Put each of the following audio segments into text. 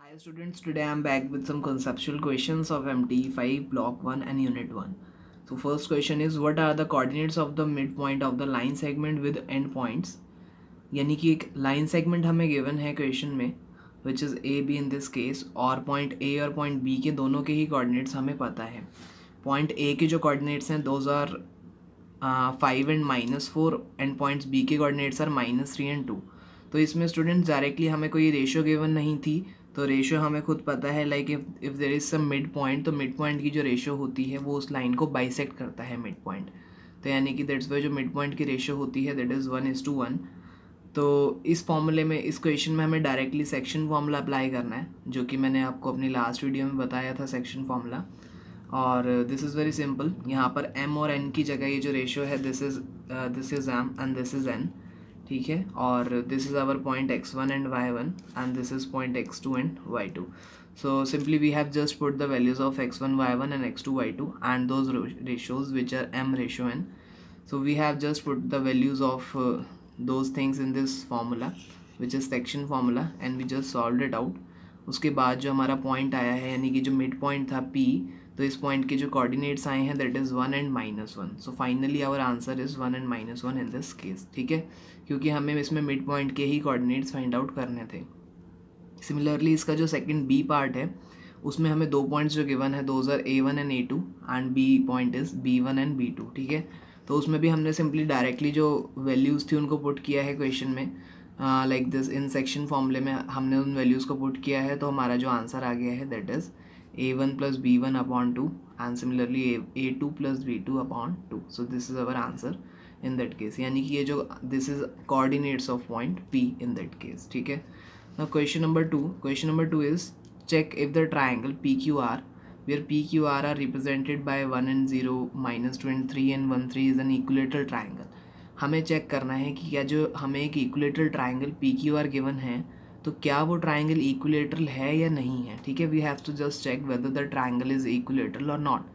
Hi students, today I am back with some conceptual questions of MT5 block 1 and unit 1. So first question is, what are the coordinates of the midpoint of the line segment with end points? यानी कि एक line segment हमें given है question में which is a B in this case, और point A और point B के दोनों के ही कोऑर्डिनेट्स हमें पता है. पॉइंट ए के जो कोऑर्डिनेट्स हैं those are 5 and -4 and points B के कोऑर्डिनेट्स आर -3 एंड 2. तो इसमें स्टूडेंट्स डायरेक्टली हमें कोई रेशियो गिवन नहीं थी, तो रेशियो हमें खुद पता है, like if there is some mid point, तो मिड पॉइंट की जो रेशियो होती है वो उस लाइन को बाइसेक्ट करता है मिड पॉइंट. तो यानी कि दैट्स वाई जो मिड पॉइंट की रेशियो होती है दैट इज़ 1:1. तो इस फॉर्मूले में, इस क्वेश्चन में हमें डायरेक्टली सेक्शन फार्मूला अप्लाई करना है, जो कि मैंने आपको अपनी लास्ट वीडियो में बताया था सेक्शन फार्मूला. और दिस इज़ वेरी सिंपल. यहाँ पर m और n की जगह ये जो रेशियो है this is m and this is n. ठीक है, और this is our point x1 and y1 and this is point x2 and y2. So simply we have just put the values of x1 y1 and x2 y2 and those ratios which are m ratio n. So we have just put the values of those things in this formula which is section formula and we just solved it out. उसके बाद जो हमारा point आया है, यानी कि जो mid point था P, तो इस पॉइंट के जो कोऑर्डिनेट्स आए हैं that is 1 and -1. So finally our answer is 1 and -1 in this case. ठीक है, क्योंकि हमें इसमें मिड पॉइंट के ही कोऑर्डिनेट्स फाइंड आउट करने थे. सिमिलरली इसका जो सेकंड बी पार्ट है उसमें हमें दो पॉइंट्स जो गिवन है those are A1 and A2 and B point is B1 and B2. ठीक है, तो उसमें भी हमने सिंपली डायरेक्टली जो वैल्यूज़ थी उनको पुट किया है क्वेश्चन में, लाइक दिस इन सेक्शन फॉर्मूले में हमने उन वैल्यूज़ को पुट किया है. तो हमारा जो आंसर आ गया है that is A1 + B1 upon 2 and similarly A2 + B2 upon 2. So this is our answer in that case, यानी कि ये जो this is coordinates of point P in that case. ठीक है. Now question number 2 is, check if the triangle PQR, where PQR are represented by 1 and 0, -2 and 3 and 1 3 is an equilateral triangle. हमें check करना है कि क्या जो हमें एक इक्विलेटरल ट्राइंगल PQR गिवन है तो क्या वो ट्राइंगल इक्विलेटरल है या नहीं है. ठीक है, we have to just check whether the triangle is equilateral और नॉट.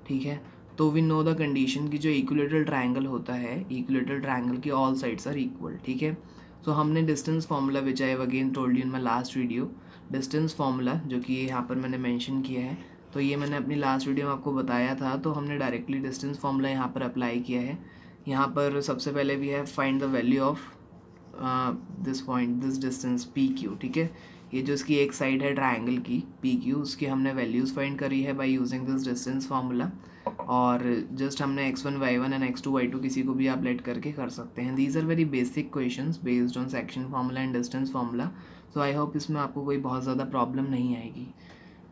ठीक है, तो वी नो द कंडीशन कि जो इक्विलेटरल ट्राइंगल होता है, इक्विलेटरल ट्राइंगल की ऑल साइड्स आर इक्वल. ठीक है, तो हमने distance formula which I again told you in my last video, distance formula जो कि यहाँ पर मैंने मेंशन किया है, तो ये मैंने अपनी लास्ट वीडियो में आपको बताया था. तो हमने डायरेक्टली डिस्टेंस फार्मूला यहाँ पर अप्लाई किया है. यहाँ पर सबसे पहले we have find the value of this point, this distance PQ. ठीक है, ये जो इसकी एक साइड है ट्राइंगल की PQ, उसकी हमने वैल्यूज़ फाइंड करी है by using this distance formula. और जस्ट हमने x1 y1 and x2 y2 किसी को भी आप लेट करके कर सकते हैं. These are very basic questions based on section formula and distance formula. So I hope इसमें आपको कोई बहुत ज़्यादा प्रॉब्लम नहीं आएगी.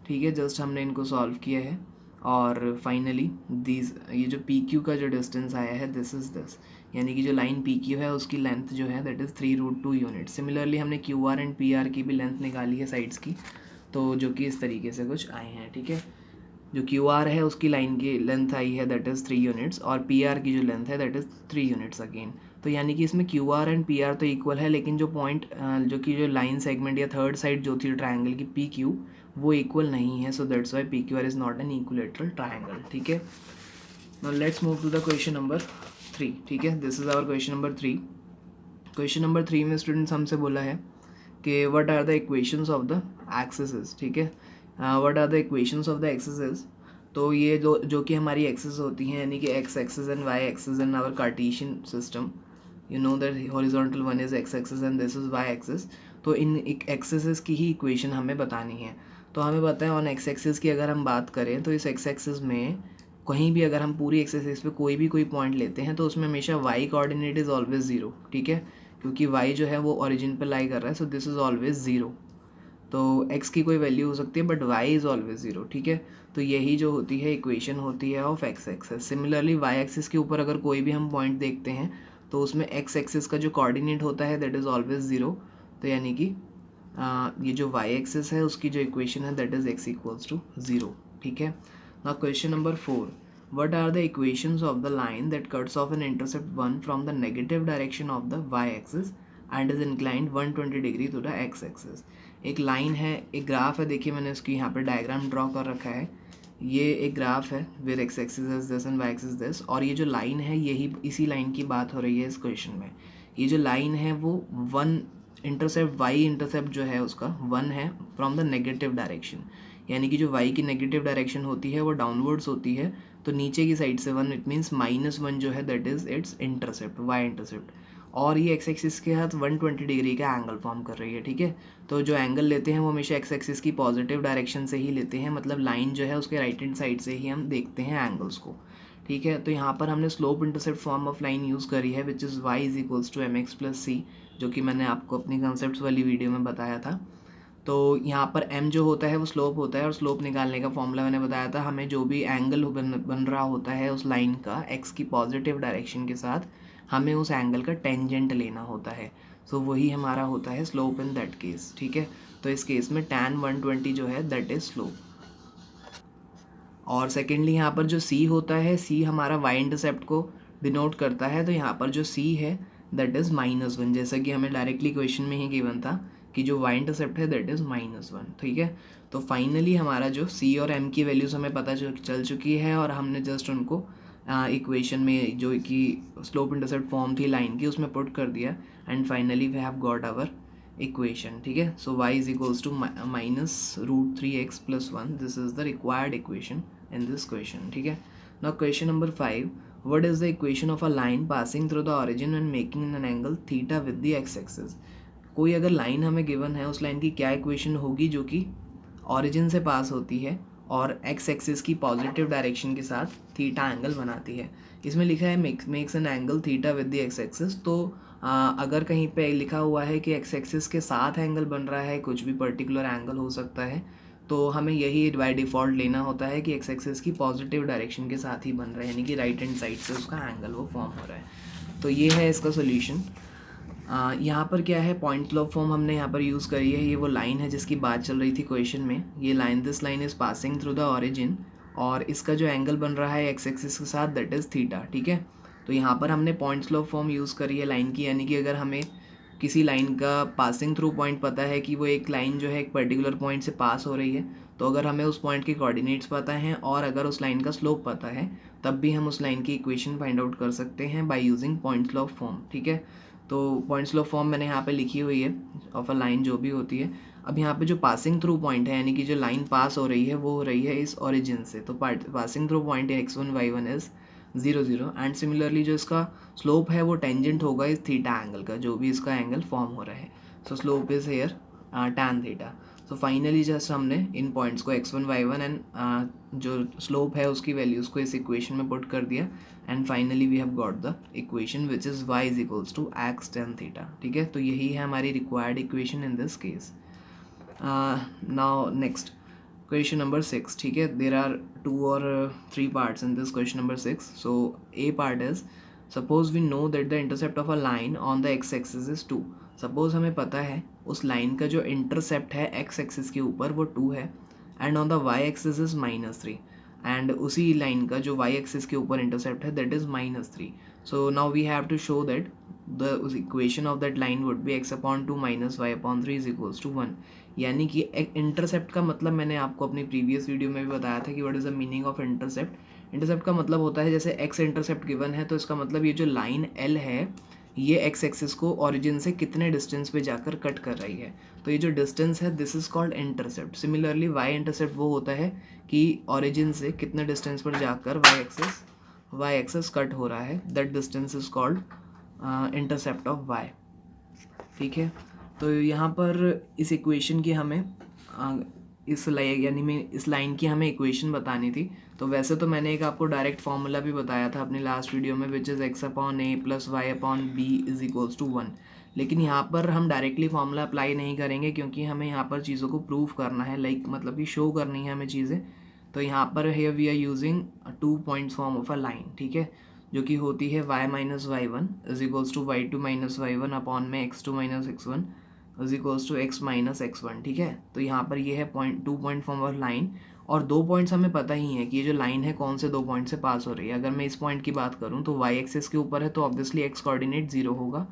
ठीक है, जस्ट हमने इनको सॉल्व किया है. और फाइनली दीज, ये जो PQ का जो डिस्टेंस आया है दिस इज़ दिस, यानी कि जो लाइन PQ है उसकी लेंथ जो है दैट इज़ 3√2 यूनिट. सिमिलरली हमने QR एंड PR की भी लेंथ निकाली है साइड्स की, तो जो कि इस तरीके से कुछ आए हैं. ठीक है, जो QR है उसकी लाइन की लेंथ आई है दैट इज़ 3 यूनिट्स और PR की जो लेंथ है दैट इज़ 3 यूनिट्स अगेन. तो यानी कि इसमें QR एंड PR तो इक्वल है, लेकिन जो पॉइंट जो कि जो लाइन सेगमेंट या थर्ड साइड जो थी ट्राइंगल की PQ वो इक्वल नहीं है. So that's why PQR is not an equilateral triangle. ठीक है, now let's move to the question number 3. ठीक है, this is our question number 3. Question number 3 में स्टूडेंट्स हमसे बोला है कि what are the equations of the axis. ठीक है, what are the equations of the axis. तो ये जो कि हमारी एक्सिस होती हैं, यानी कि x axis and y axis in our cartesian system, you know that horizontal one is x axis and this is y axis. तो इन एक्सिस की ही इक्वेशन हमें बतानी है. तो हमें पता है ऑन x एक्सिस की अगर हम बात करें तो इस x एक्सिस में कहीं भी अगर हम पूरी x एक्सिस पे कोई पॉइंट लेते हैं तो उसमें हमेशा y कोऑर्डिनेट इज़ ऑलवेज 0. ठीक है, क्योंकि y जो है वो ओरिजिन पर लाई कर रहा है. So this is always 0. तो x की कोई वैल्यू हो सकती है बट y इज़ ऑलवेज 0. ठीक है, तो यही जो होती है इक्वेशन होती है of x axis. Similarly y axis के ऊपर अगर कोई भी हम पॉइंट देखते हैं तो उसमें x एक्सिस का जो कोऑर्डिनेट होता है दैट इज़ ऑलवेज 0. तो यानी कि ये जो y एक्सिस है उसकी जो इक्वेशन है दैट इज़ x = 0. ठीक है, now question number 4, what are the equations of the line that cuts off an intercept 1 from the negative direction of the y axis and is inclined 120 degree to the x axis. एक line है, एक graph है, देखिए मैंने इसकी यहाँ पर diagram draw कर रखा है. ये एक ग्राफ है where x axis is this and y axis this, और ये जो लाइन है यही इसी लाइन की बात हो रही है इस क्वेश्चन में. ये जो लाइन है वो 1 इंटरसेप्ट y इंटरसेप्ट जो है उसका 1 है फ्रॉम द नेगेटिव डायरेक्शन, यानी कि जो y की नेगेटिव डायरेक्शन होती है वो डाउनवर्ड्स होती है, तो नीचे की साइड से 1, इट मीन्स -1 जो है that is it's intercept, y intercept. और ये एक्स एक्सिस के साथ 120 डिग्री का एंगल फॉर्म कर रही है, ठीक है। तो जो एंगल लेते हैं वो हमेशा एक्स एक्सिस की पॉजिटिव डायरेक्शन से ही लेते हैं, मतलब लाइन जो है उसके राइट हैंड साइड से ही हम देखते हैं एंगल्स को, ठीक है। तो यहाँ पर हमने slope intercept form of line use करी है which is y is equals to mx plus C, जो कि मैंने आपको अपनी कंसेप्ट वाली वीडियो में बताया था। तो यहाँ पर m जो होता है वो स्लोप होता है, और स्लोप निकालने का फॉर्मूला मैंने बताया था, हमें जो भी एंगल बन रहा होता है उस लाइन का x की पॉजिटिव डायरेक्शन के साथ हमें उस एंगल का टेंजेंट लेना होता है, सो वही हमारा होता है स्लोप इन दैट केस, ठीक है। तो इस केस में tan 120 जो है दैट इज स्लोप। और सेकेंडली यहाँ पर जो c होता है, c हमारा y इंटरसेप्ट को डिनोट करता है, तो यहाँ पर जो c है दैट इज़ -1, जैसा कि हमें डायरेक्टली क्वेश्चन में ही गिवन था कि जो y इंटरसेप्ट है दैट इज़ -1, ठीक है। तो फाइनली हमारा जो c और m की वैल्यूज़ हमें पता चल चुकी है, और हमने जस्ट उनको इक्वेशन में जो कि स्लोप इंटरसेप्ट फॉर्म थी लाइन की उसमें पुट कर दिया, and finally we have got our equation, ठीक है। So y is equals to -√3x + 1, this is the required equation in this question, ठीक है। Now question number 5, what is the equation of a line passing through the origin and making an angle theta with the x axis? कोई अगर line हमें given है, उस line की क्या equation होगी जो कि ऑरिजिन से पास होती है और एक्स एक्सिस की पॉजिटिव डायरेक्शन के साथ थीटा एंगल बनाती है। इसमें लिखा है makes an angle theta with the x axis, तो अगर कहीं पे लिखा हुआ है कि एक्स एक्सिस के साथ एंगल बन रहा है, कुछ भी पर्टिकुलर एंगल हो सकता है, तो हमें यही बाय डिफ़ॉल्ट लेना होता है कि एक्स एक्सिस की पॉजिटिव डायरेक्शन के साथ ही बन रहा है, यानी कि राइट हैंड साइड से उसका एंगल वो फॉर्म हो रहा है। तो ये है इसका सोल्यूशन। यहाँ पर क्या है, पॉइंट स्लोप फॉर्म हमने यहाँ पर यूज़ करी है। ये वो लाइन है जिसकी बात चल रही थी क्वेश्चन में। ये line, this line is passing through the origin, और इसका जो एंगल बन रहा है एक्स एक्सिस के साथ दैट इज़ थीटा, ठीक है। तो यहाँ पर हमने पॉइंट स्लोप फॉर्म यूज़ करी है लाइन की, यानी कि अगर हमें किसी लाइन का पासिंग थ्रू पॉइंट पता है कि वो एक लाइन जो है एक पर्टिकुलर पॉइंट से पास हो रही है, तो अगर हमें उस पॉइंट के कोऑर्डिनेट्स पता हैं और अगर उस लाइन का स्लोप पता है, तब भी हम उस लाइन की इक्वेशन फाइंड आउट कर सकते हैं by using point slope form, ठीक है। तो पॉइंट स्लोप फॉर्म मैंने यहाँ पे लिखी हुई है ऑफ अ लाइन जो भी होती है। अब यहाँ पे जो पासिंग थ्रू पॉइंट है, यानी कि जो लाइन पास हो रही है वो हो रही है इस ओरिजिन से, तो passing through point x1 y1 is 0 0, and similarly जो इसका स्लोप है वो टेंजेंट होगा इस थीटा एंगल का, जो भी इसका एंगल फॉर्म हो रहा है। सो slope is here tan theta. So finally just हमने इन पॉइंट्स को x1 y1 एंड जो स्लोप है उसकी वैल्यूज़ को इस इक्वेशन में पुट कर दिया, and finally we have got the equation which is y is equals to x tan theta, ठीक है। तो यही है हमारी required equation in this case. Now next question number 6, ठीक है। There are 2 or 3 parts in this question number 6. So a part is, suppose we know that the intercept of a line on the x axis is 2. Suppose हमें पता है उस line का जो intercept है x axis के ऊपर वो 2 है, and on the y axis is -3, and उसी लाइन का जो वाई एक्सिस के ऊपर इंटरसेप्ट है that is -3. So now we have to show that the equation of that line would be x/2 - y/3 is equals to 1. यानी कि intercept का मतलब मैंने आपको अपनी प्रीवियस वीडियो में भी बताया था कि what is the meaning of intercept. Intercept का मतलब होता है, जैसे एक्स इंटरसेप्ट गिवन है तो इसका मतलब ये जो लाइन एल है ये एक्स एक्सिस को ओरिजिन से कितने डिस्टेंस पे जाकर कट कर रही है, तो ये जो डिस्टेंस है this is called intercept. Similarly y intercept वो होता है कि ओरिजिन से कितने डिस्टेंस पर जाकर वाई एक्सिस कट हो रहा है, that distance is called intercept of y, ठीक है। तो यहाँ पर इस इक्वेशन की हमें इस लाइन की हमें इक्वेशन बतानी थी। तो वैसे तो मैंने एक आपको डायरेक्ट फार्मूला भी बताया था अपनी लास्ट वीडियो में, which is x/a + y/b is equals to 1, लेकिन यहाँ पर हम डायरेक्टली फार्मूला अप्लाई नहीं करेंगे क्योंकि हमें यहाँ पर चीज़ों को प्रूव करना है, मतलब कि शो करनी है हमें चीज़ें। तो यहाँ पर here we are using 2 points form of a line, ठीक है, जो कि होती है y - y1 is equals to y2 - y1 upon में x2 - x1 is equals to x - x1, ठीक है। तो यहाँ पर ये है 2 पॉइंट फॉर्म ऑफ लाइन, और 2 पॉइंट्स हमें पता ही है कि ये जो लाइन है कौन से 2 पॉइंट से पास हो रही है। अगर मैं इस पॉइंट की बात करूँ तो y एक्सिस के ऊपर है तो ऑब्वियसली x कोऑर्डिनेट 0 होगा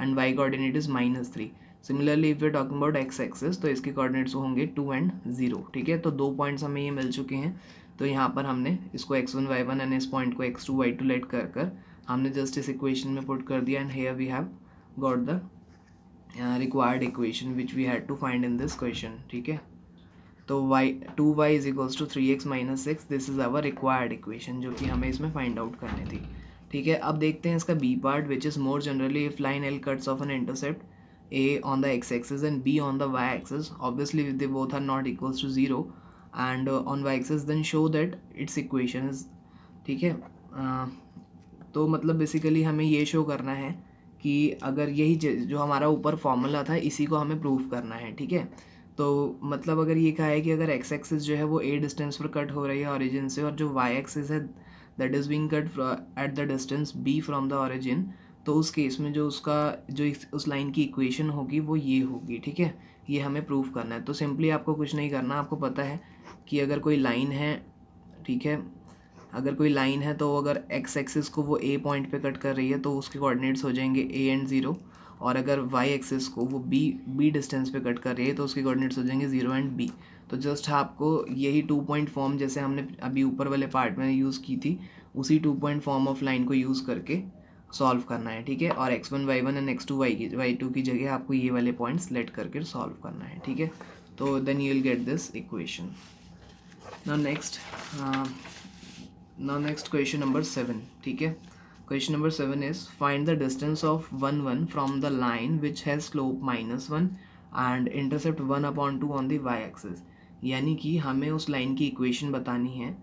and y coordinate is -3. Similarly if we are talking about x axis तो इसके कोऑर्डिनेट्स होंगे 2 एंड 0, ठीक है। तो 2 पॉइंट्स हमें ये मिल चुके हैं, तो यहाँ पर हमने इसको x1 y1 एंड इस पॉइंट को x2 y2 लेट कर हमने जस्ट इस इक्वेशन में पुट कर दिया, and here we have got the required equation which we had to find in this question, ठीक है। तो y 2y is equals to 3x minus 6, this is our required equation जो कि हमें इसमें फाइंड आउट करनी थी, ठीक है। अब देखते हैं इसका b part, which is more generally if line L cuts off an intercept a on the x-axis and b on the y-axis, obviously they both are not equals to 0 and on y-axis, then show that its equation is, ठीक है। तो मतलब basically हमें ये show करना है कि अगर यही जो हमारा ऊपर फॉर्मूला था इसी को हमें प्रूव करना है, ठीक है। तो मतलब अगर ये कहा है कि अगर एक्स एक्सिस जो है वो a डिस्टेंस पर कट हो रही है ओरिजिन से, और जो y एक्सिस है that is being cut at the distance b from the origin, तो उस केस में जो उसका जो उस लाइन की इक्वेशन होगी वो ये होगी, ठीक है। ये हमें प्रूव करना है। तो सिंपली आपको कुछ नहीं करना, आपको पता है कि अगर कोई लाइन है, ठीक है, अगर कोई लाइन है तो अगर एक्स एक्सिस को वो a पॉइंट पे कट कर रही है तो उसके कोऑर्डिनेट्स हो जाएंगे a एंड 0, और अगर y एक्सिस को वो b डिस्टेंस पे कट कर रही है तो उसके कोऑर्डिनेट्स हो जाएंगे 0 एंड b। तो जस्ट आपको यही 2 पॉइंट फॉर्म जैसे हमने अभी ऊपर वाले पार्ट में यूज़ की थी, उसी 2 पॉइंट फॉर्म ऑफ लाइन को यूज़ करके सॉल्व करना है, ठीक है। और x1 y1 and x2 y2 की जगह आपको ये वाले पॉइंट्स लेट करके सॉल्व करना है, ठीक है। तो then you will get this equation. Now next question number 7, ठीक है। Question number 7 is find the distance of 1 1 from the line which has slope -1 and intercept 1/2 on the y axis. यानी कि हमें उस लाइन की इक्वेशन बतानी है,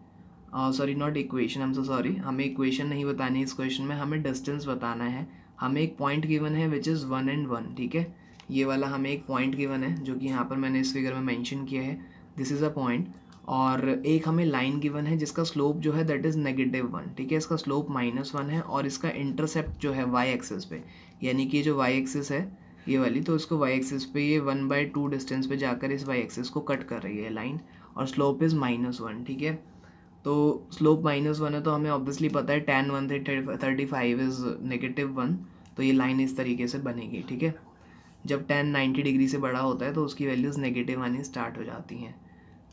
sorry not equation, I am so sorry, हमें इक्वेशन नहीं बतानी है इस क्वेश्चन में, हमें डिस्टेंस बताना है। हमें एक पॉइंट गिवन है विच इज़ 1 and 1, ठीक है। ये वाला हमें एक पॉइंट गिवन है जो कि यहाँ पर मैंने इस फिगर में मेंशन किया है, दिस इज़ अ पॉइंट। और एक हमें लाइन गिवन है जिसका स्लोप जो है दैट इज़ -1, ठीक है। इसका स्लोप -1 है और इसका इंटरसेप्ट जो है वाई एक्सिस पे, यानी कि जो वाई एक्सिस है ये वाली, तो इसको वाई एक्सिस पे ये 1/2 डिस्टेंस पे जाकर इस वाई एक्सिस को कट कर रही है लाइन, और स्लोप इज़ -1, ठीक है। तो स्लोप -1 है तो हमें ऑब्वियसली पता है tan 135 इज़ -1, तो ये लाइन इस तरीके से बनेगी, ठीक है। जब tan 90 डिग्री से बड़ा होता है तो उसकी वैल्यूज़ नेगेटिव आनी स्टार्ट हो जाती हैं,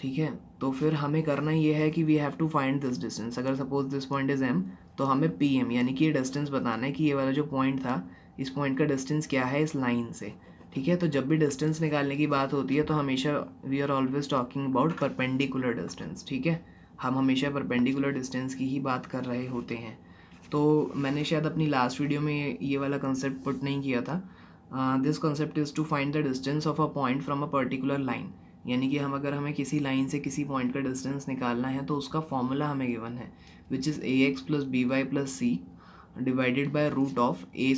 ठीक है। तो फिर हमें करना ये है कि we have to find this distance. अगर suppose this point is m, तो हमें pm यानी कि ये डिस्टेंस बताना है कि ये वाला जो पॉइंट था इस पॉइंट का डिस्टेंस क्या है इस लाइन से, ठीक है। तो जब भी डिस्टेंस निकालने की बात होती है तो हमेशा we are always talking about perpendicular distance, ठीक है। हम हमेशा परपेंडिकुलर डिस्टेंस की ही बात कर रहे होते हैं। तो मैंने शायद अपनी लास्ट वीडियो में ये वाला कंसेप्ट पुट नहीं किया था। This concept is to find the distance of a point from a particular line, यानी कि अगर हमें किसी लाइन से किसी पॉइंट का डिस्टेंस निकालना है तो उसका फॉर्मूला हमें गिवन है which is ax + by + c divided by root of a²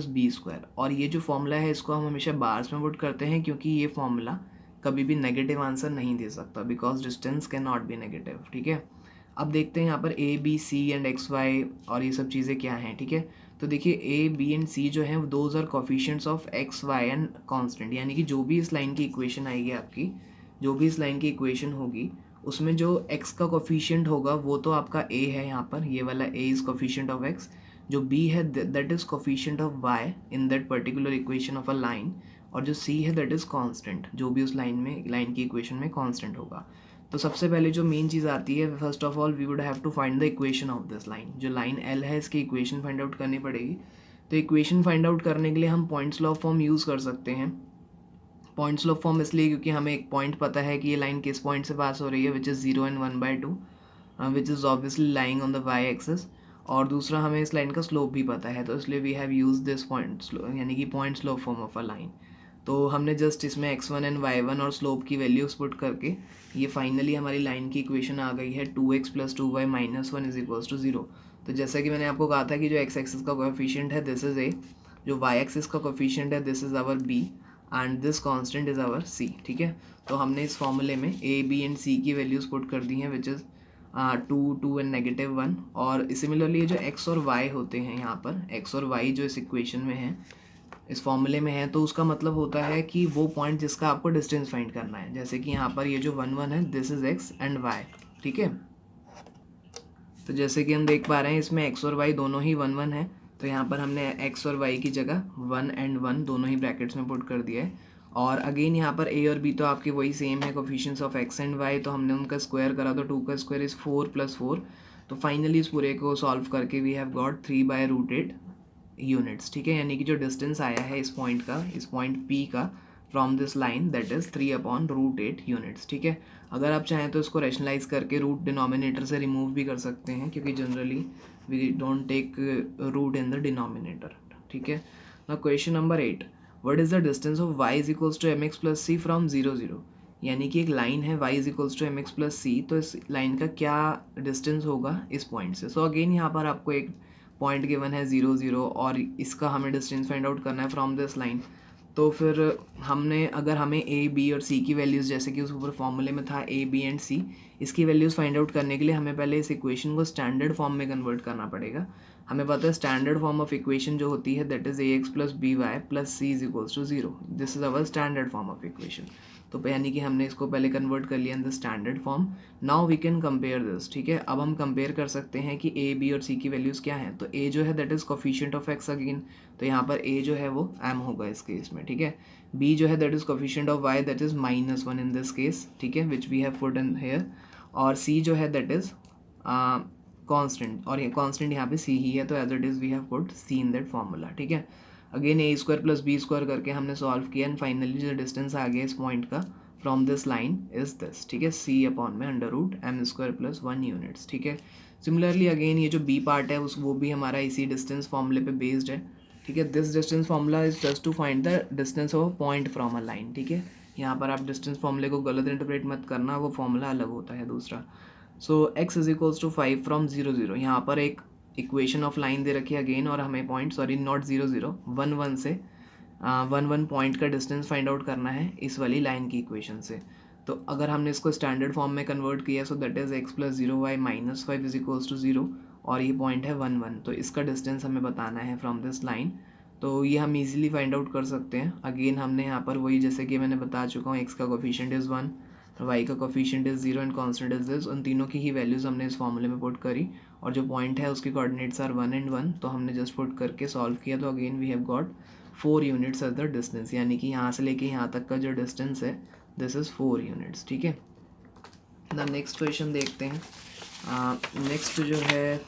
+ b²। और ये जो फॉर्मूला है इसको हम हमेशा बार्स में पुट करते हैं क्योंकि ये फॉर्मूला कभी भी नेगेटिव आंसर नहीं दे सकता, because distance can not be negative, ठीक है। अब देखते हैं यहाँ पर a b c and x y और ये सब चीज़ें क्या हैं, ठीक है। तो देखिए a b एंड c जो हैं those are coefficients of x y and constant, यानी कि जो भी इस लाइन की इक्वेशन आएगी आपकी, जो भी इस लाइन की इक्वेशन होगी उसमें जो x का कोफिशिएंट होगा वो तो आपका a है, यहाँ पर ये वाला a is coefficient of x, जो b है that is coefficient of y in that particular equation of a line, और जो c है दैट इज़ कांस्टेंट, जो भी उस लाइन की इक्वेशन में कांस्टेंट होगा। तो सबसे पहले जो मेन चीज़ आती है, first of all we would have to find the equation of this line. जो लाइन l है इसकी इक्वेशन फाइंड आउट करनी पड़ेगी। तो इक्वेशन फाइंड आउट करने के लिए हम पॉइंट्स लॉ फॉर्म यूज़ कर सकते हैं। पॉइंट्स लॉ फॉर्म इसलिए क्योंकि हमें एक पॉइंट पता है कि ये लाइन किस पॉइंट से पास हो रही है, which is 0 and 1/2, which is obviously lying on the y axis. और दूसरा हमें इस लाइन का स्लोप भी पता है, तो इसलिए we have use this point यानी कि point slope form of a line. तो हमने जस्ट इसमें x1 एंड y1 और स्लोप की वैल्यूज पुट करके ये फाइनली हमारी लाइन की इक्वेशन आ गई है 2x + 2y - 1 = 0। तो जैसा कि मैंने आपको कहा था कि जो x एक्सिस का कोएफिशिएंट है दिस इज़ a, जो y एक्सिस का कोएफिशिएंट है this is our b and this constant is our c, ठीक है। तो हमने इस फॉर्मूले में a b एंड c की वैल्यूज़ पुट कर दी हैं विच इज़ 2 2 एंड -1। और सिमिलरली जो x और y होते हैं यहाँ पर, x और y जो इस इक्वेशन में है, इस फॉर्मूले में है, तो उसका मतलब होता है कि वो पॉइंट जिसका आपको डिस्टेंस फाइंड करना है। जैसे कि यहाँ पर ये जो 1 1 है this is x and y, ठीक है। तो जैसे कि हम देख पा रहे हैं इसमें x और y दोनों ही 1 1 है, तो यहाँ पर हमने x और y की जगह 1 and 1 दोनों ही ब्रैकेट्स में पुट कर दिया है। और अगेन यहाँ पर a और b तो आपके वही सेम है, coefficients of x and y, तो हमने उनका स्क्वायर करा तो 2 का स्क्वायर इज़ 4 + 4। तो फाइनली इस पूरे को सॉल्व करके वी हैव गॉट 3/√8 यूनिट्स, ठीक है, यानी कि जो डिस्टेंस आया है इस पॉइंट का, इस पॉइंट P का from this line, that is 3/√8 units, ठीक है। अगर आप चाहें तो इसको रैशनलाइज करके रूट डिनोमिनेटर से रिमूव भी कर सकते हैं, क्योंकि generally we don't take root in the denominator, ठीक है। Now question number 8, what is the distance of y is equals to mx plus c from 0 0, यानी कि एक लाइन है y is equals to mx plus c, तो इस line का क्या डिस्टेंस होगा इस पॉइंट से। सो अगेन यहाँ पर आपको एक पॉइंट गिवन है 0 0 और इसका हमें डिस्टेंस फाइंड आउट करना है फ्रॉम दिस लाइन। तो फिर हमने, अगर हमें a b और c की वैल्यूज़, जैसे कि उस ऊपर फॉर्मूले में था a b एंड c, इसकी वैल्यूज़ फाइंड आउट करने के लिए हमें पहले इस इक्वेशन को स्टैंडर्ड फॉर्म में कन्वर्ट करना पड़ेगा। हमें पता है स्टैंडर्ड फॉर्म ऑफ इक्वेशन जो होती है that is ax plus b y plus c is equals to 0, this is our standard form of equation. तो यानी कि हमने इसको पहले कन्वर्ट कर लिया in the standard form. Now we can compare this, ठीक है। अब हम कंपेयर कर सकते हैं कि a b और c की वैल्यूज़ क्या हैं। तो a जो है that is coefficient of x again, तो यहाँ पर a जो है वो m होगा इस केस में, ठीक है। b जो है that is coefficient of y, that is -1 in this case, ठीक है, which we have put in here. और c जो है दैट इज़ कांस्टेंट, और ये कांस्टेंट यहाँ पे c ही है, तो as it is we have put c in that formula, ठीक है। Again a square plus b square करके हमने सॉल्व किया, एंड फाइनली जो डिस्टेंस आ गया इस पॉइंट का from this line is this, ठीक है, c अपॉन में √m² प्लस 1 यूनिट्स, ठीक है। सिमिलरली अगेन ये जो b पार्ट है उस वो भी हमारा इसी डिस्टेंस फॉर्मूले पे बेस्ड है, ठीक है। This distance formula is just to find the distance of a point from a line, ठीक है। यहाँ पर आप डिस्टेंस फॉर्मूले को गलत इंटरप्रेट मत करना, वो फॉर्मूला अलग होता है दूसरा। So x is equals to 5 from 0 0, यहाँ पर एक इक्वेशन ऑफ लाइन दे रखी है अगेन, और हमें पॉइंट, सॉरी नॉट 0 0, 1 1 से 1 1 पॉइंट का डिस्टेंस फाइंड आउट करना है इस वाली लाइन की इक्वेशन से। तो अगर हमने इसको स्टैंडर्ड फॉर्म में कन्वर्ट किया, so that is x plus 0y minus 5 is equals to 0, और ये पॉइंट है 1 1, तो इसका डिस्टेंस हमें बताना है फ्रॉम दिस लाइन। तो ये हम इजीली फाइंड आउट कर सकते हैं। अगेन हमने यहाँ पर वही, जैसे कि मैंने बता चुका हूँ, x का कोफिशिएंट इज़ 1, y का coefficient is 0 and constant is this, उन तीनों की ही वैल्यूज़ हमने इस फॉर्मूले में पुट करी, और जो पॉइंट है उसके कोऑर्डिनेट्स आर 1 एंड 1, तो हमने जस्ट पुट करके सॉल्व किया। तो again we have got 4 units as the distance, यानी कि यहाँ से लेके यहाँ तक का जो डिस्टेंस है दिस इज़ 4 यूनिट्स, ठीक है। द नेक्स्ट क्वेश्चन देखते हैं। नेक्स्ट जो है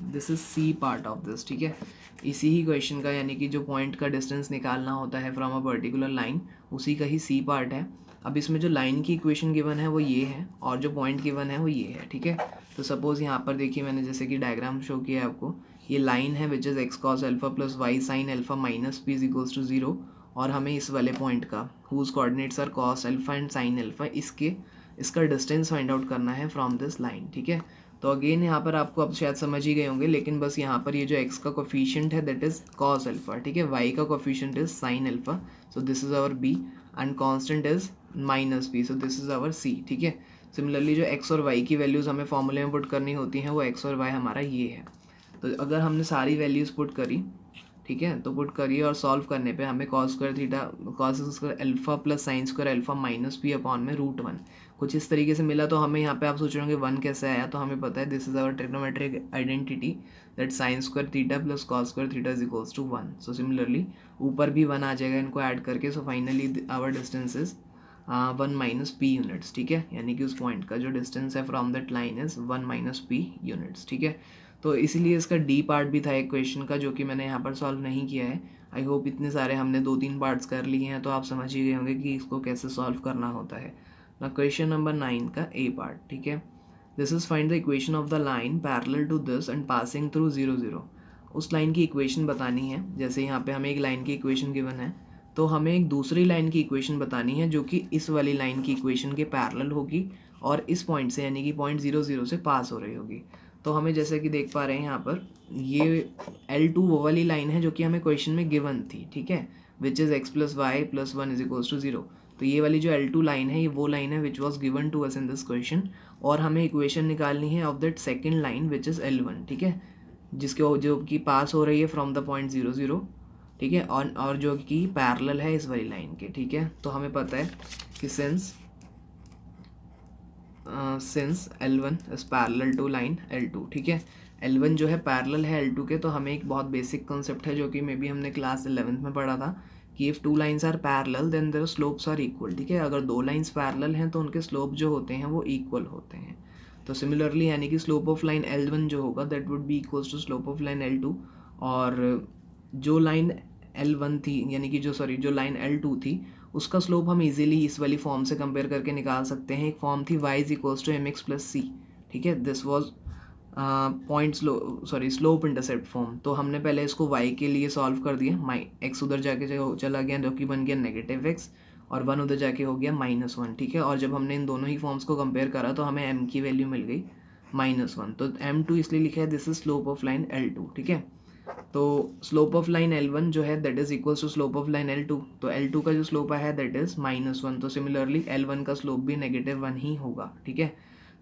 this is c part of this, ठीक है, इसी ही क्वेश्चन का, यानी कि जो पॉइंट का डिस्टेंस निकालना होता है फ्रॉम अ पर्टिकुलर लाइन, उसी का ही सी पार्ट है। अब इसमें जो लाइन की इक्वेशन गिवन है वो ये है, और जो पॉइंट गिवन है वो ये है, ठीक है। तो सपोज़ यहाँ पर देखिए, मैंने जैसे कि डायग्राम शो किया है आपको, ये लाइन है which is x cos alpha plus y sine alpha minus p is equals to 0, और हमें इस वाले पॉइंट का whose coordinates are cos alpha and sine alpha, इसका डिस्टेंस फाइंड आउट करना है फ्रॉम दिस लाइन, ठीक है। तो अगेन यहाँ पर आपको अब शायद समझ ही गए होंगे, लेकिन बस यहाँ पर ये जो x का कोफिशिएंट है दैट इज़ कॉस अल्फा, ठीक है, y का coefficient is sine alpha, so this is our b, and constant is -p, so this is our c, ठीक है। सिमिलरली जो x और y की वैल्यूज़ हमें फॉर्मूले में पुट करनी होती हैं वो x और y हमारा ये है। तो अगर हमने सारी वैल्यूज़ पुट करी, ठीक है, तो पुट करिए, और सॉल्व करने पे हमें cos square theta, cos square alpha plus sine square alpha minus p upon में √1 कुछ इस तरीके से मिला। तो हमें यहाँ पे आप सोच रहे होंगे 1 कैसे आया, तो हमें पता है this is our trigonometric identity that sine square theta plus cos square theta is equals to 1। So similarly ऊपर भी 1 आ जाएगा इनको ऐड करके, so finally our distance is 1 minus p units, ठीक है, यानी कि उस पॉइंट का जो डिस्टेंस है from that line is 1 minus p units, ठीक है। तो इसीलिए इसका डी पार्ट भी था एक क्वेश्चन का, जो कि मैंने यहाँ पर सॉल्व नहीं किया है। आई होप इतने सारे हमने 2-3 पार्ट्स कर लिए हैं, तो आप समझ ही गए होंगे कि इसको कैसे सॉल्व करना होता है ना। क्वेश्चन नंबर 9 का ए पार्ट, ठीक है, this is find the equation of the line parallel to this and passing through 0 0। उस लाइन की इक्वेशन बतानी है। जैसे यहाँ पे हमें एक लाइन की इक्वेशन गिवन है, तो हमें एक दूसरी लाइन की इक्वेशन बतानी है जो कि इस वाली लाइन की इक्वेशन के पैरेलल होगी, और इस पॉइंट से, यानी कि पॉइंट 0 0 से पास हो रही होगी। तो हमें जैसे कि देख पा रहे हैं यहाँ पर, ये L2 वो वाली लाइन है जो कि हमें क्वेश्चन में गिवन थी, ठीक है, which is x plus y plus 1 is equals to 0। तो ये वाली जो L2 लाइन है, ये वो लाइन है which was given to us in this question, और हमें इक्वेशन निकालनी है of that second line which is L1, ठीक है, जिसके जो कि पास हो रही है फ्रॉम द पॉइंट 0 0, ठीक है, और जो कि पैरेलल है इस वाली लाइन के, ठीक है। तो हमें पता है कि since L1 is parallel to line L2, ठीक है, L1 जो है पैरेलल है L2 के, तो हमें एक बहुत बेसिक कॉन्सेप्ट है जो कि मे बी हमने क्लास 11th में पढ़ा था कि if 2 lines are parallel then their slopes are equal, ठीक है। अगर 2 लाइन्स पैरेलल हैं तो उनके स्लोप जो होते हैं वो इक्वल होते हैं। तो सिमिलरली यानी कि स्लोप ऑफ लाइन L1 जो होगा that would be equals to slope of line L2, और जो लाइन L1 थी यानी कि जो लाइन L2 थी उसका स्लोप हम इजीली इस वाली फॉर्म से कंपेयर करके निकाल सकते हैं। एक फॉर्म थी y is equals to mx plus c, ठीक है, this was slope intercept form. तो हमने पहले इसको y के लिए सॉल्व कर दिया, x उधर जाके चला गया जो कि बन गया -x और 1 उधर जाके हो गया -1, ठीक है। और जब हमने इन दोनों ही फॉर्म्स को कंपेयर करा तो हमें m की वैल्यू मिल गई -1, तो m2 इसलिए लिखा है this is slope of line L2, ठीक है। तो स्लोप ऑफ लाइन L1 जो है that is equals to slope of line L2, तो L2 का जो स्लोप है दैट इज -1, तो सिमिलरली L1 का स्लोप भी -1 ही होगा, ठीक है।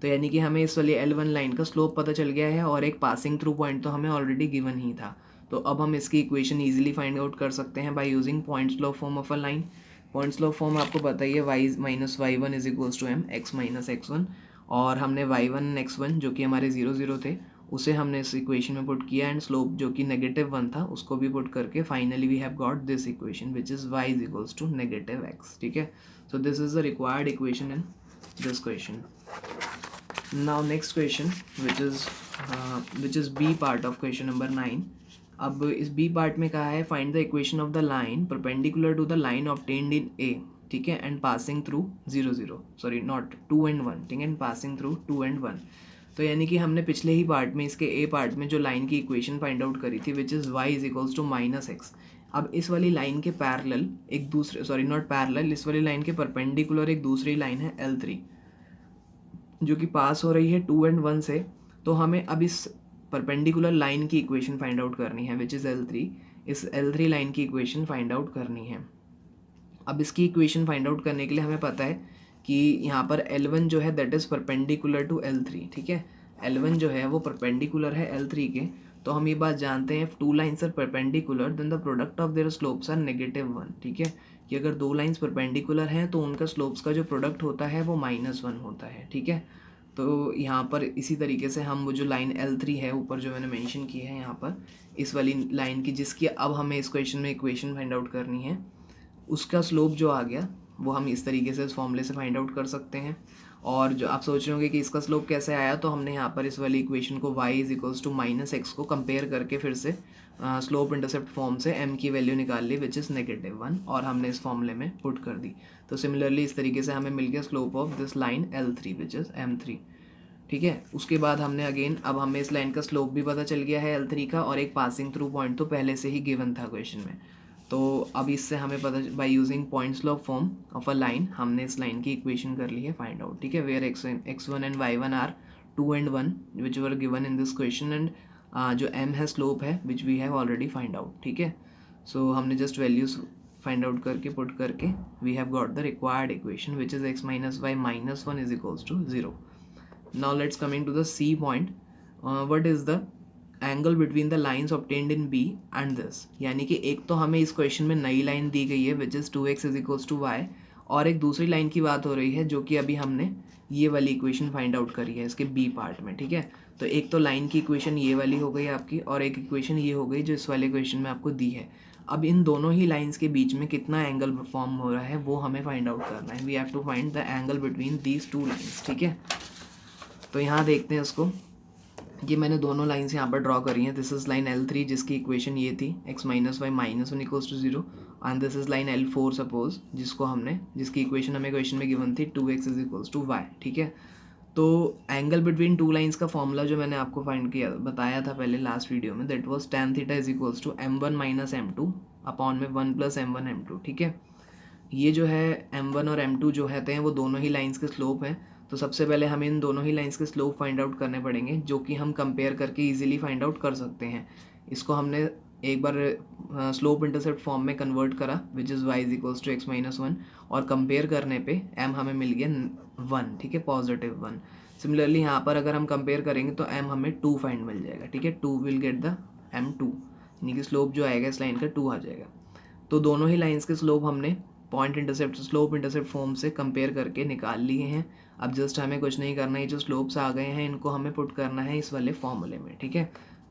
तो यानी कि हमें इस वाली L1 लाइन का स्लोप पता चल गया है और एक पासिंग थ्रू पॉइंट तो हमें ऑलरेडी गिवन ही था। तो अब हम इसकी इक्वेशन ईजिली फाइंड आउट कर सकते हैं बाय यूजिंग पॉइंट्स लॉ form of a line. Point लॉ फॉर्म आपको पता ही है, y minus y1 is equals to m x minus x1, और हमने y1 x1 जो कि हमारे 0 0 थे उसे हमने इस इक्वेशन में पुट किया एंड स्लोप जो कि -1 था उसको भी पुट करके finally we have got this equation which is y is equals to -x, ठीक है। So this is the required equation in this question. Now next question which is B part of question number 9। अब इस B part में कहा है find the equation of the line perpendicular to the line obtained in A, ठीक है, and passing through 0 0 sorry not 2 and 1, ठीक है, and passing through 2 and 1। तो यानी कि हमने पिछले ही पार्ट में इसके ए पार्ट में जो लाइन की इक्वेशन फाइंड आउट करी थी which is y is equals to -x। अब इस वाली लाइन के पैरेलल एक दूसरे नॉट पैरेलल, इस वाली लाइन के परपेंडिकुलर एक दूसरी लाइन है L3 जो कि पास हो रही है 2 and 1 से। तो हमें अब इस परपेंडिकुलर लाइन की इक्वेशन फाइंड आउट करनी है विच इज़ L3। इस L3 लाइन की इक्वेशन फाइंड आउट करनी है। अब इसकी इक्वेशन फाइंड आउट करने के लिए हमें पता है कि यहाँ पर L1 जो है that is perpendicular to L3, ठीक है। L1 जो है वो परपेंडिकुलर है L3 के। तो हम ये बात जानते हैं, 2 lines are perpendicular then the product of their slopes are -1, ठीक है, कि अगर 2 लाइन्स परपेंडिकुलर हैं तो उनका स्लोप्स का जो प्रोडक्ट होता है वो -1 होता है, ठीक है। तो यहाँ पर इसी तरीके से हम वो जो लाइन L3 है ऊपर जो मैंने मेंशन की है यहाँ पर इस वाली लाइन की, जिसकी अब हमें इस क्वेश्चन में इक्वेशन फाइंड आउट करनी है, उसका स्लोप जो आ गया वो हम इस तरीके से इस फॉर्मूले से फाइंड आउट कर सकते हैं। और जो आप सोच रहे होंगे कि इसका स्लोप कैसे आया, तो हमने यहाँ पर इस वाली इक्वेशन को y is equals to -x को कंपेयर करके फिर से स्लोप इंटरसेप्ट फॉर्म से m की वैल्यू निकाल ली विच इज़ -1 और हमने इस फॉर्मूले में पुट कर दी। तो सिमिलरली इस तरीके से हमें मिल गया slope of this line L3 which is m3, ठीक है। उसके बाद हमने अगेन अब हमें इस लाइन का स्लोप भी पता चल गया है L3 का और एक पासिंग थ्रू पॉइंट तो पहले से ही गिवन था क्वेश्चन में। तो अब इससे हमें पता बाय यूजिंग पॉइंट्स लॉ फॉर्म ऑफ अ लाइन हमने इस लाइन की इक्वेशन कर ली है फाइंड आउट, ठीक है, where x1 and y1 are 2 and 1 which were given in this question and जो m है स्लोप है which we have already find out, ठीक है। सो हमने जस्ट वैल्यूज फाइंड आउट करके पुट करके we have got the required equation which is x minus y minus 1 is equals to 0। Now let's coming to the C point. What is the angle between the lines obtained in B and this? यानी कि एक तो हमें इस question में नई line दी गई है which is 2x is equals to y, और एक दूसरी लाइन की बात हो रही है जो कि अभी हमने ये वाली इक्वेशन फाइंड आउट करी है इसके B पार्ट में, ठीक है। तो एक तो लाइन की इक्वेशन ये वाली हो गई आपकी और एक इक्वेशन ये हो गई जो इस वाले इक्वेशन में आपको दी है। अब इन दोनों ही लाइंस के बीच में कितना एंगल फॉर्म हो रहा है वो हमें फाइंड आउट करना है। We have to find the angle between these 2 lines, ठीक है। तो यहाँ देखते हैं इसको, ये मैंने दोनों लाइन्स यहाँ पर ड्रॉ करी हैं। दिस इज़ लाइन L3 जिसकी इक्वेशन ये थी x minus y minus 1 equals to 0 and this is line L4 suppose जिसकी इक्वेशन हमें क्वेश्चन में गिवन थी 2x is equals to y, ठीक है। तो एंगल बिटवीन 2 लाइन्स का फॉर्मूला जो मैंने आपको फाइंड किया बताया था पहले लास्ट वीडियो में, that was tan theta is equals to m1 minus m2 upon में 1 प्लस m1 m2, ठीक है। ये जो है m1 और m2 जो रहते हैं वो दोनों ही लाइन्स के स्लोप हैं। तो सबसे पहले हमें इन दोनों ही लाइन्स के स्लोप फाइंड आउट करने पड़ेंगे जो कि हम कंपेयर करके इजीली फाइंड आउट कर सकते हैं। इसको हमने एक बार स्लोप इंटरसेप्ट फॉर्म में कन्वर्ट करा which is y is equals to x minus 1 और कंपेयर करने पे m हमें मिल गया 1, ठीक है, +1। सिमिलरली यहाँ पर अगर हम कंपेयर करेंगे तो m हमें 2 फाइंड मिल जाएगा, ठीक है। 2 विल गेट द m2 यानी कि स्लोप जो आएगा इस लाइन का 2 आ जाएगा। तो दोनों ही लाइन्स के स्लोप हमने स्लोप इंटरसेप्ट फॉर्म से कंपेयर करके निकाल लिए हैं। अब जस्ट हमें कुछ नहीं करना है, जो स्लोप्स आ गए हैं इनको हमें पुट करना है इस वाले फॉर्मूले में, ठीक है।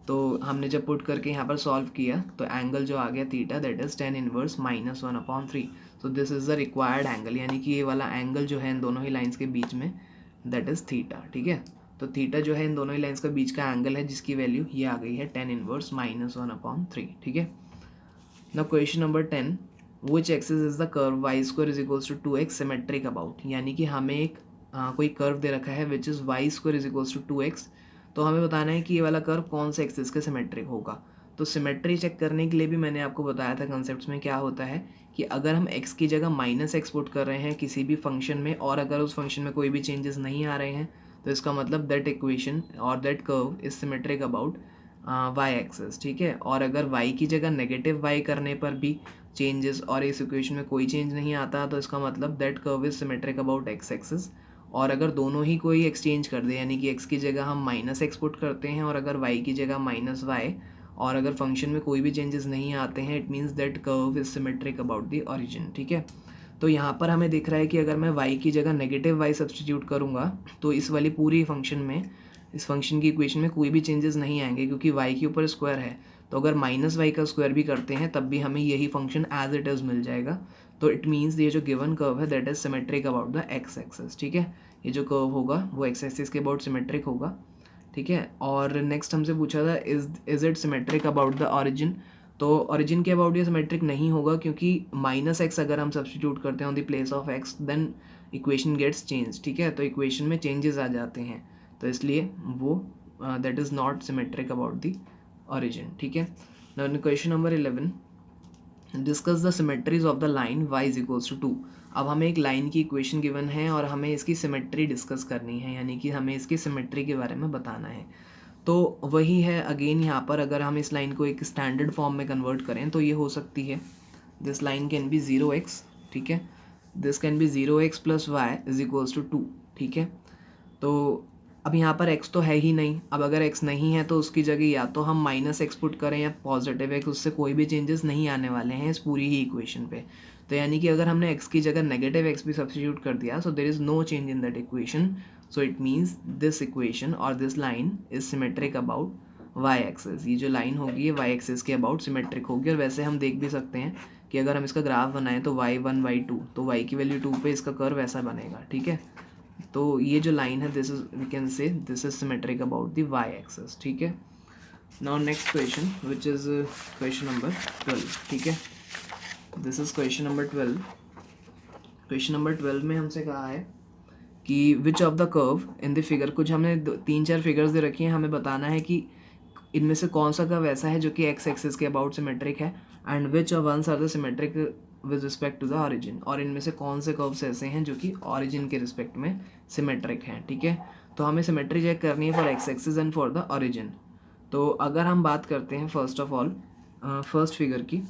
तो हमने जब पुट करके यहाँ पर सॉल्व किया तो एंगल जो आ गया theta that is tan inverse -1/3। So this is the required angle, यानी कि ये वाला एंगल जो है इन दोनों ही लाइन्स के बीच में दैट इज़ थीटा, ठीक है। तो थीटा जो है इन दोनों ही लाइन्स का बीच का एंगल है जिसकी वैल्यू ये आ गई है tan इनवर्स -1/3, ठीक है। Now question number 10, which axis is the curve y square is equals to 2x symmetric about, यानी कि हमें एक कोई कर्व दे रखा है which is y square is equals to 2x, तो हमें बताना है कि ये वाला कर्व कौन से एक्सिस के सिमेट्रिक होगा। तो सिमेट्री चेक करने के लिए भी मैंने आपको बताया था कंसेप्ट में क्या होता है कि अगर हम x की जगह -x पुट कर रहे हैं किसी भी फंक्शन में और अगर उस फंक्शन में कोई भी चेंजेस नहीं आ रहे हैं तो इसका मतलब दैट इक्वेशन और that curve is symmetric about y axes, ठीक है। और अगर y की जगह नेगेटिव y करने पर भी चेंजेस और इस इक्वेशन में कोई चेंज नहीं आता तो इसका मतलब that curve is symmetric about x axes. और अगर दोनों ही कोई एक्सचेंज कर दे यानी कि x की जगह हम -x पुट करते हैं और अगर y की जगह -y और अगर फंक्शन में कोई भी चेंजेस नहीं आते हैं it means that curve is symmetric about the origin, ठीक है। तो यहाँ पर हमें दिख रहा है कि अगर मैं y की जगह नेगेटिव y सब्सटीट्यूट करूँगा तो इस वाली पूरी फंक्शन में इस फंक्शन की इक्वेशन में कोई भी चेंजेस नहीं आएंगे क्योंकि y के ऊपर स्क्वायर है। तो अगर -y का स्क्वायर भी करते हैं तब भी हमें यही फंक्शन एज इट इज़ मिल जाएगा। तो इट मीन्स ये जो गिवन कर्व है that is symmetric about the x axes, ठीक है। ये जो कर्व होगा वो x एक्सिस के अबाउट सिमेट्रिक होगा, ठीक है। और नेक्स्ट हमसे पूछा था is it symmetric about the origin, तो ऑरिजिन के अबाउट ये सिमेट्रिक नहीं होगा क्योंकि -x अगर हम सब्सटीट्यूट करते हैं on the place of x then equation gets change, ठीक है। तो इक्वेशन में चेंजेस आ जाते हैं तो इसलिए वो that is not symmetric about the origin, ठीक है। Now question number 11, discuss the symmetries of the line y is equals to 2। अब हमें एक लाइन की इक्वेशन गिवन है और हमें इसकी सिमेट्री डिस्कस करनी है यानी कि हमें इसकी सिमेट्री के बारे में बताना है। तो वही है अगेन यहाँ पर अगर हम इस लाइन को एक स्टैंडर्ड फॉर्म में कन्वर्ट करें तो ये हो सकती है this line can be 0x, ठीक है। This can be 0x plus y is equals to 2, ठीक है। तो अब यहाँ पर x तो है ही नहीं, अब अगर x नहीं है तो उसकी जगह या तो हम -x पुट करें या पॉजिटिव x, उससे कोई भी चेंजेस नहीं आने वाले हैं इस पूरी ही इक्वेशन पे। तो यानी कि अगर हमने x की जगह नेगेटिव x भी सब्स्टिट्यूट कर दिया so there is no change in that equation, so it means this equation और this line is symmetric about y axis. ये जो लाइन होगी ये y एक्सेस के अबाउट सिमेट्रिक होगी। और वैसे हम देख भी सकते हैं कि अगर हम इसका ग्राफ बनाएं तो y1 y2 तो y की वैल्यू 2 पे इसका कर्व ऐसा बनेगा, ठीक है। तो ये जो लाइन है this is we can say this is symmetric about the y axes, ठीक है। Now next question which is question number 12, ठीक है। This is question number 12। Question number 12 में हमसे कहा है कि which of the curve in the figure, कुछ हमने 3-4 फिगर्स दे रखी हैं, हमें बताना है कि इनमें से कौन सा कर्व ऐसा है जो कि x एक्सिस के अबाउट सिमेट्रिक है and which of ones are the symmetric with respect to the origin, और इनमें से कौन से कर्व्स ऐसे हैं जो कि ऑरिजिन के रिस्पेक्ट में सिमेट्रिक हैं, ठीक है। तो हमें सिमेट्री चेक करनी है for x axis and for the origin. तो अगर हम बात करते हैं first of all first figure की,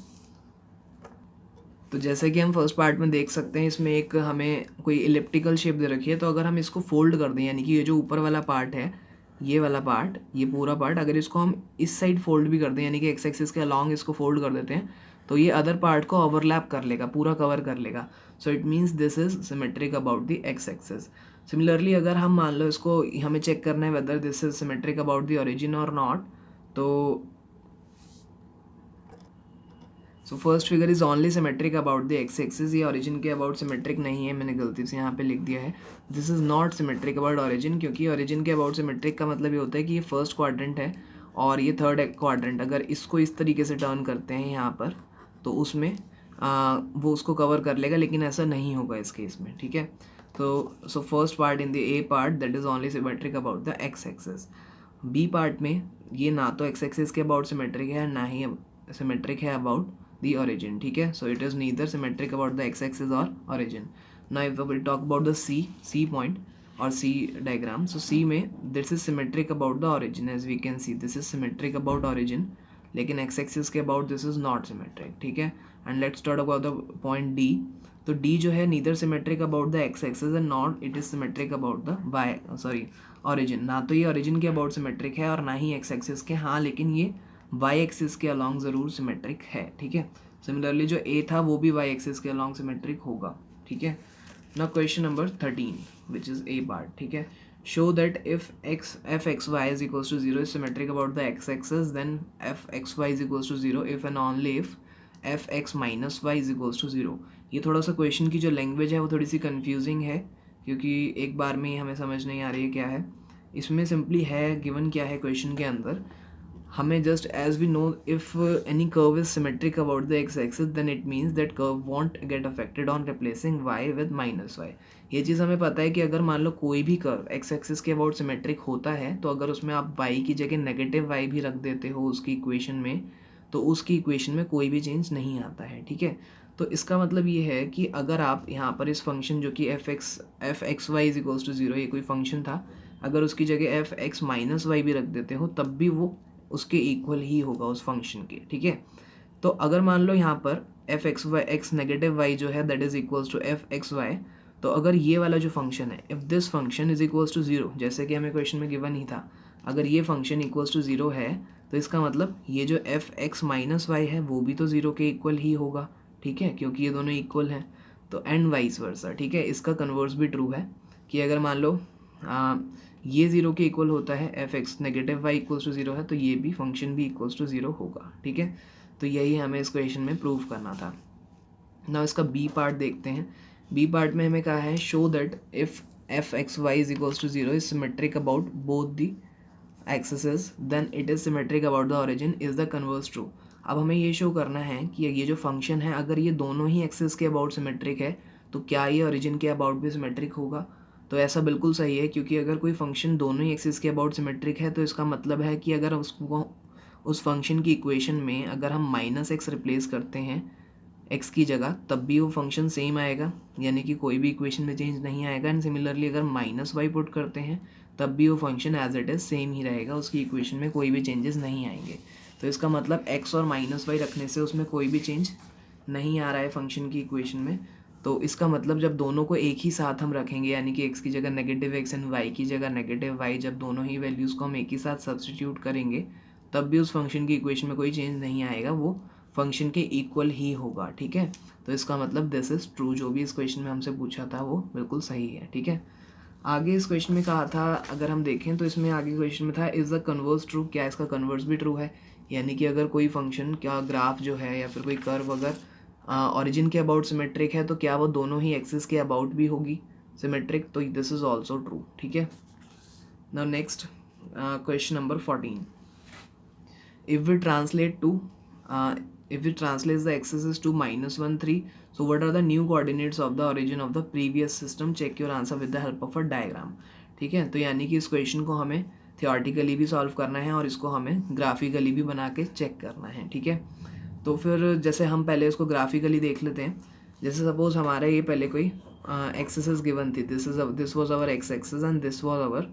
तो जैसे कि हम फर्स्ट पार्ट में देख सकते हैं इसमें एक हमें कोई इलिप्टिकल शेप दे रखी है। तो अगर हम इसको फोल्ड कर दें यानी कि ये जो ऊपर वाला पार्ट है ये वाला पार्ट, ये पूरा पार्ट अगर इसको हम इस साइड फोल्ड भी कर दें यानी कि x एक्सिस के अलॉन्ग इसको फोल्ड कर देते हैं तो ये अदर पार्ट को ओवरलैप कर लेगा, पूरा कवर कर लेगा। सो it means this is symmetric about the x axis. Similarly अगर हम मान लो इसको हमें चेक करना है whether this is symmetric about the origin और नॉट, तो so first figure is only symmetric about the x axis, ये ओरिजिन के अबाउट सिमेट्रिक नहीं है, मैंने गलती से यहाँ पे लिख दिया है this is not symmetric about origin, क्योंकि ओरिजिन के अबाउट सिमेट्रिक का मतलब ये होता है कि ये फर्स्ट क्वाड्रेंट है और ये थर्ड क्वाड्रेंट, अगर इसको इस तरीके से टर्न करते हैं यहाँ पर तो उसमें वो उसको कवर कर लेगा, लेकिन ऐसा नहीं होगा इस केस में, ठीक है। तो so first part in the A part that is only symmetric about the x axis. B part में ये ना तो x एक्सिस के अबाउट सिमेट्रिक है ना ही सिमेट्रिक है अबाउट the origin, ठीक है। so it is neither symmetric about the x axis or origin. now if we talk about the c point or c diagram, so c में this is symmetric about the origin, as we can see this is symmetric about origin, लेकिन x axis के about this is not symmetric, ठीक है। and let's talk about the point d, तो d जो है neither symmetric about the x axis and not it is symmetric about the origin, ना तो ये origin के about symmetric है और ना ही x axis के, हाँ लेकिन ये y एक्सिस के अलॉन्ग ज़रूर सिमेट्रिक है, ठीक है। सिमिलरली जो a था वो भी y एक्सिस के अलॉन्ग सिमेट्रिक होगा, ठीक है। Now question number 13 which is a part, ठीक है। Show that if f x y is equals to 0 is symmetric about the x axis then f x y is equals to 0 if and only if f x minus y is equals to 0। ये थोड़ा सा question की जो language है वो थोड़ी सी confusing है क्योंकि एक बार में ही हमें समझ नहीं आ रही है क्या है। इसमें सिंपली है गिवन क्या है क्वेश्चन के अंदर, हमें just as we know if any curve is symmetric about the x axis then it means that curve won't get affected on replacing y with minus y. ये चीज़ हमें पता है कि अगर मान लो कोई भी कर्व एक्स एक्सिस के अबाउट सिमेट्रिक होता है तो अगर उसमें आप वाई की जगह नेगेटिव वाई भी रख देते हो उसकी इक्वेशन में, तो उसकी इक्वेशन में कोई भी चेंज नहीं आता है। ठीक है, तो इसका मतलब ये है कि अगर आप यहाँ पर इस फंक्शन जो कि f x y is equals to zero, ये कोई फंक्शन था, अगर उसकी जगह एफ एक्स माइनस वाई भी रख देते हो तब भी वो उसके इक्वल ही होगा उस फंक्शन के। ठीक है, तो अगर मान लो यहाँ पर f x y x negative y जो है that is equals to f x y, तो अगर ये वाला जो फंक्शन है if this function is equals to zero, जैसे कि हमें क्वेश्चन में गिवन ही था, अगर ये फंक्शन इक्वल्स टू जीरो है तो इसका मतलब ये जो एफ एक्स माइनस वाई है वो भी तो जीरो के इक्वल ही होगा। ठीक है, क्योंकि ये दोनों इक्वल हैं, तो एंड वाइस वर्सा। ठीक है, इसका कन्वर्स भी ट्रू है कि अगर मान लो ये जीरो के इक्वल होता है, f x negative y equals to zero है, तो ये भी फंक्शन भी इक्वल्स टू जीरो होगा। ठीक है, तो यही हमें इस क्वेश्चन में प्रूव करना था। ना इसका बी पार्ट देखते हैं। बी पार्ट में हमें कहा है show that if f x y is equals to zero is symmetric about both the axes then it is symmetric about the origin, is the converse true. अब हमें ये show करना है कि ये जो फंक्शन है अगर ये दोनों ही एक्सिस के अबाउट सिमेट्रिक है तो क्या ये ओरिजिन के अबाउट भी सिमेट्रिक होगा। तो ऐसा बिल्कुल सही है, क्योंकि अगर कोई फंक्शन दोनों ही एक्सिस के अबाउट सिमेट्रिक है तो इसका मतलब है कि अगर उसको उस फंक्शन की इक्वेशन में अगर हम माइनस एक्स रिप्लेस करते हैं एक्स की जगह तब भी वो फंक्शन सेम आएगा, यानी कि कोई भी इक्वेशन में चेंज नहीं आएगा। एंड सिमिलरली अगर माइनस वाई पुट करते हैं तब भी वो function as it is same ही रहेगा, उसकी इक्वेशन में कोई भी चेंजेस नहीं आएंगे। तो इसका मतलब एक्स और माइनस वाई रखने से उसमें कोई भी चेंज नहीं आ रहा है फंक्शन की इक्वेशन में। तो इसका मतलब जब दोनों को एक ही साथ हम रखेंगे, यानी कि एक्स की जगह नेगेटिव एक्स एंड वाई की जगह नेगेटिव वाई, जब दोनों ही वैल्यूज़ को हम एक ही साथ सब्सटीट्यूट करेंगे तब भी उस फंक्शन की इक्वेशन में कोई चेंज नहीं आएगा, वो फंक्शन के इक्वल ही होगा। ठीक है, तो इसका मतलब दिस इज ट्रू, जो भी इस क्वेश्चन में हमसे पूछा था वो बिल्कुल सही है। ठीक है, आगे इस क्वेश्चन में कहा था, अगर हम देखें तो इसमें आगे क्वेश्चन में था इज़ द कन्वर्स ट्रू, क्या इसका कन्वर्स भी ट्रू है, यानी कि अगर कोई फंक्शन क्या ग्राफ जो है या फिर कोई कर्व अगर ओरिजिन के अबाउट सिमेट्रिक है तो क्या वो दोनों ही एक्सिस के अबाउट भी होगी सिमेट्रिक, तो दिस इज ऑल्सो ट्रू। ठीक है, now next question number 14, if we translate the axis to -1 3, so what are the new coordinates of the origin of the previous system, check your answer with the help of a diagram। ठीक है, तो यानी कि इस question को हमें theoretically भी solve करना है और इसको हमें ग्राफिकली भी बना के चेक करना है। ठीक है, तो फिर जैसे हम पहले इसको ग्राफिकली देख लेते हैं। जैसे सपोज हमारे ये पहले कोई एक्सिस गिवन थी, this was our x axis and this was our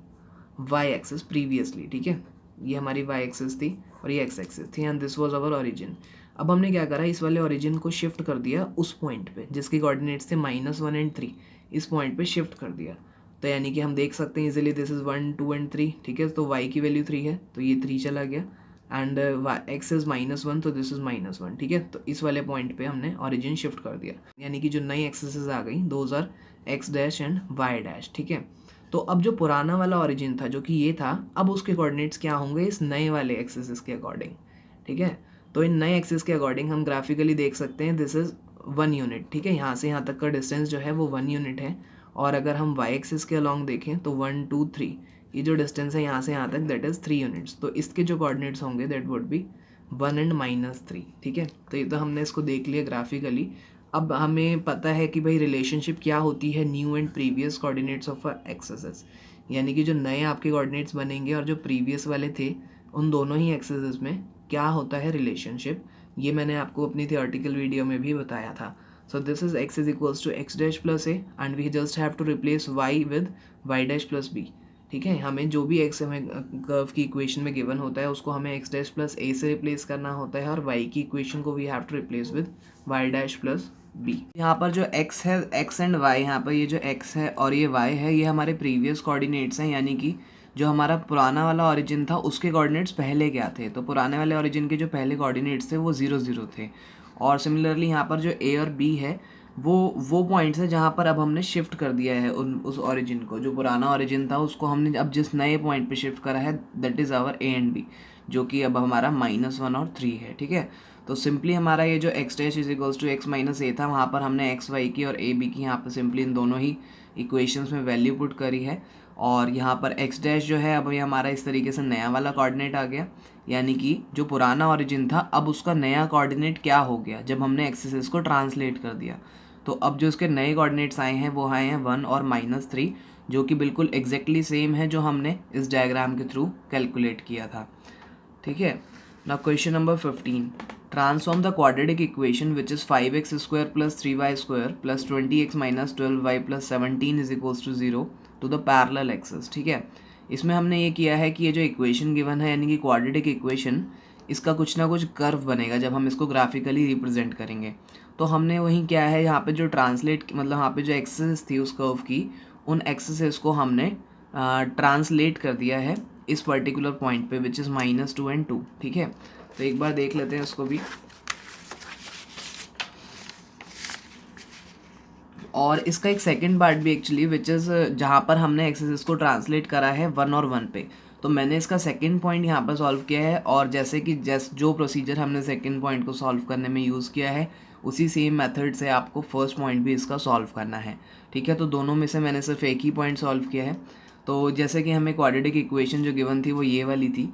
y axis previously. ठीक है, ये हमारी वाई एक्सिस थी और ये एक्स एक्सिस थी and this was our origin. अब हमने क्या करा, इस वाले ओरिजिन को शिफ्ट कर दिया उस पॉइंट पे जिसके कोऑर्डिनेट्स थे -1 एंड 3, इस पॉइंट पे शिफ्ट कर दिया। तो यानी कि हम देख सकते हैं इजीली दिस इज़ 1 2 एंड 3। ठीक है, तो y की वैल्यू 3 है तो ये 3 चला गया एंड x इज़ -1 तो दिस इज़ -1। ठीक है, तो इस वाले पॉइंट पे हमने ओरिजिन शिफ्ट कर दिया, यानी कि जो नई एक्सिस आ गई those are x dash and y dash. ठीक है, तो अब जो पुराना वाला ओरिजिन था जो कि ये था, अब उसके कोऑर्डिनेट्स क्या होंगे इस नए वाले एक्सिस के अकॉर्डिंग। ठीक है, तो इन नए एक्सिस के अकॉर्डिंग हम ग्राफिकली देख सकते हैं दिस इज़ 1 यूनिट। ठीक है, यहाँ से यहाँ तक का डिस्टेंस जो है वो 1 यूनिट है, और अगर हम वाई एक्सिस के अलॉन्ग देखें तो 1 2 3 ये जो डिस्टेंस है यहाँ से यहाँ तक दैट इज़ 3 यूनिट्स। तो इसके जो कोऑर्डिनेट्स होंगे दैट वुड बी 1 एंड -3। ठीक है, तो ये तो हमने इसको देख लिया ग्राफिकली। अब हमें पता है कि भाई रिलेशनशिप क्या होती है new and previous coordinates of axis, यानी कि जो नए आपके कोऑर्डिनेट्स बनेंगे और जो प्रीवियस वाले थे उन दोनों ही एक्सिस में क्या होता है रिलेशनशिप, ये मैंने आपको अपनी थियोरेटिकल वीडियो में भी बताया था। So this is x is equals to x dash plus a and we just have to replace y with y dash plus b. ठीक है, हमें जो भी x हमें कर्व की इक्वेशन में गिवन होता है उसको हमें x डैश प्लस ए से रिप्लेस करना होता है, और y की इक्वेशन को we have to replace with y dash plus b. यहाँ पर जो x है, x एंड y, यहाँ पर ये जो x है और ये y है ये हमारे प्रीवियस कोऑर्डिनेट्स हैं, यानी कि जो हमारा पुराना वाला ओरिजिन था उसके कोऑर्डिनेट्स पहले क्या थे। तो पुराने वाले ओरिजिन के जो पहले कोऑर्डिनेट्स थे वो 0 0 थे, और सिमिलरली यहाँ पर जो a और b है वो पॉइंट्स है जहाँ पर अब हमने शिफ्ट कर दिया है उस ओरिजिन को। जो पुराना ओरिजिन था उसको हमने अब जिस नए पॉइंट पे शिफ्ट करा है that is our a and b, जो कि अब हमारा -1 और 3 है। ठीक है, तो सिंपली हमारा ये जो x dash is equals to x minus A था, वहाँ पर हमने x y की और a b की यहाँ पर सिंपली इन दोनों ही इक्वेशंस में वैल्यू पुट करी है, और यहाँ पर एक्स डैश जो है अब ये हमारा इस तरीके से नया वाला कोऑर्डिनेट आ गया, यानी कि जो पुराना ओरिजिन था अब उसका नया कोऑर्डिनेट क्या हो गया जब हमने एक्सेस को ट्रांसलेट कर दिया। तो अब जो इसके नए कोऑर्डिनेट्स आए हैं वो आए हैं 1 और -3, जो कि बिल्कुल एग्जैक्टली सेम है जो हमने इस डायग्राम के थ्रू कैलकुलेट किया था। ठीक है, now question number 15, transform the quadratic equation which is 5x² + 3y² + 20x - 12y + 17 = 0 to the parallel access. ठीक है, इसमें हमने ये किया है कि ये जो इक्वेशन गिवन है यानी कि क्वाड्रेटिक इक्वेशन, इसका कुछ ना कुछ कर्व बनेगा जब हम इसको ग्राफिकली रिप्रेजेंट करेंगे। तो हमने वहीं क्या है यहाँ पे जो ट्रांसलेट मतलब यहाँ पे जो एक्सेस थी उस कर्व की, उन एक्सेस को हमने ट्रांसलेट कर दिया है इस पर्टिकुलर पॉइंट पे विच इज़ -2 और 2। ठीक है, तो एक बार देख लेते हैं इसको भी। और इसका एक सेकंड पार्ट भी एक्चुअली विच इज़ जहाँ पर हमने एक्सेस को ट्रांसलेट करा है 1 और 1 पे, तो मैंने इसका सेकंड पॉइंट यहाँ पर सॉल्व किया है। और जैसे कि जो प्रोसीजर हमने सेकंड पॉइंट को सॉल्व करने में यूज़ किया है उसी सेम मेथड से आपको फर्स्ट पॉइंट भी इसका सॉल्व करना है। ठीक है, तो दोनों में से मैंने सिर्फ एक ही पॉइंट सॉल्व किया है। तो जैसे कि हमें क्वाड्रेटिक इक्वेशन जो गिवन थी वो ये वाली थी,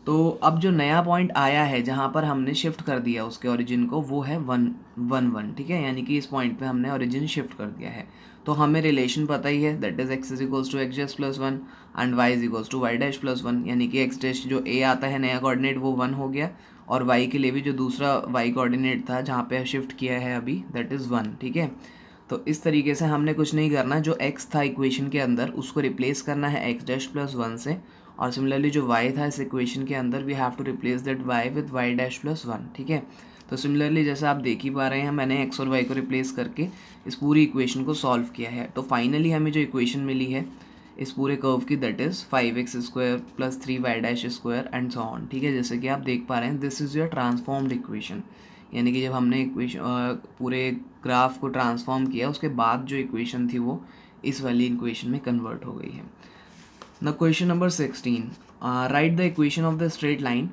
तो अब जो नया पॉइंट आया है जहाँ पर हमने शिफ्ट कर दिया उसके ओरिजिन को वो है 1 1 1। ठीक है, यानी कि इस पॉइंट पे हमने ओरिजिन शिफ्ट कर दिया है। तो हमें रिलेशन पता ही है, that is x = x' + 1 and y = y' + 1, यानी कि x' जो a आता है नया कोऑर्डिनेट वो 1 हो गया, और y के लिए भी जो दूसरा y कोऑर्डिनेट था जहाँ पे शिफ्ट किया है अभी दैट इज़ 1। ठीक है, तो इस तरीके से हमने कुछ नहीं करना, जो x था इक्वेशन के अंदर उसको रिप्लेस करना है x' + 1 से, और सिमिलरली जो y था इस इक्वेशन के अंदर we have to replace that y with y' + 1। ठीक है, तो सिमिलरली जैसा आप देख ही पा रहे हैं मैंने x और y को रिप्लेस करके इस पूरी इक्वेशन को सॉल्व किया है। तो फाइनली हमें जो इक्वेशन मिली है इस पूरे कर्व की that is 5x² + 3y' and so on. ठीक है, जैसे कि आप देख पा रहे हैं this is your transformed equation, यानी कि जब हमने इक्वेशन पूरे ग्राफ को ट्रांसफॉर्म किया उसके बाद जो इक्वेशन थी वो इस वाली इक्वेशन में कन्वर्ट हो गई है। Now question number 16, write the equation of the straight line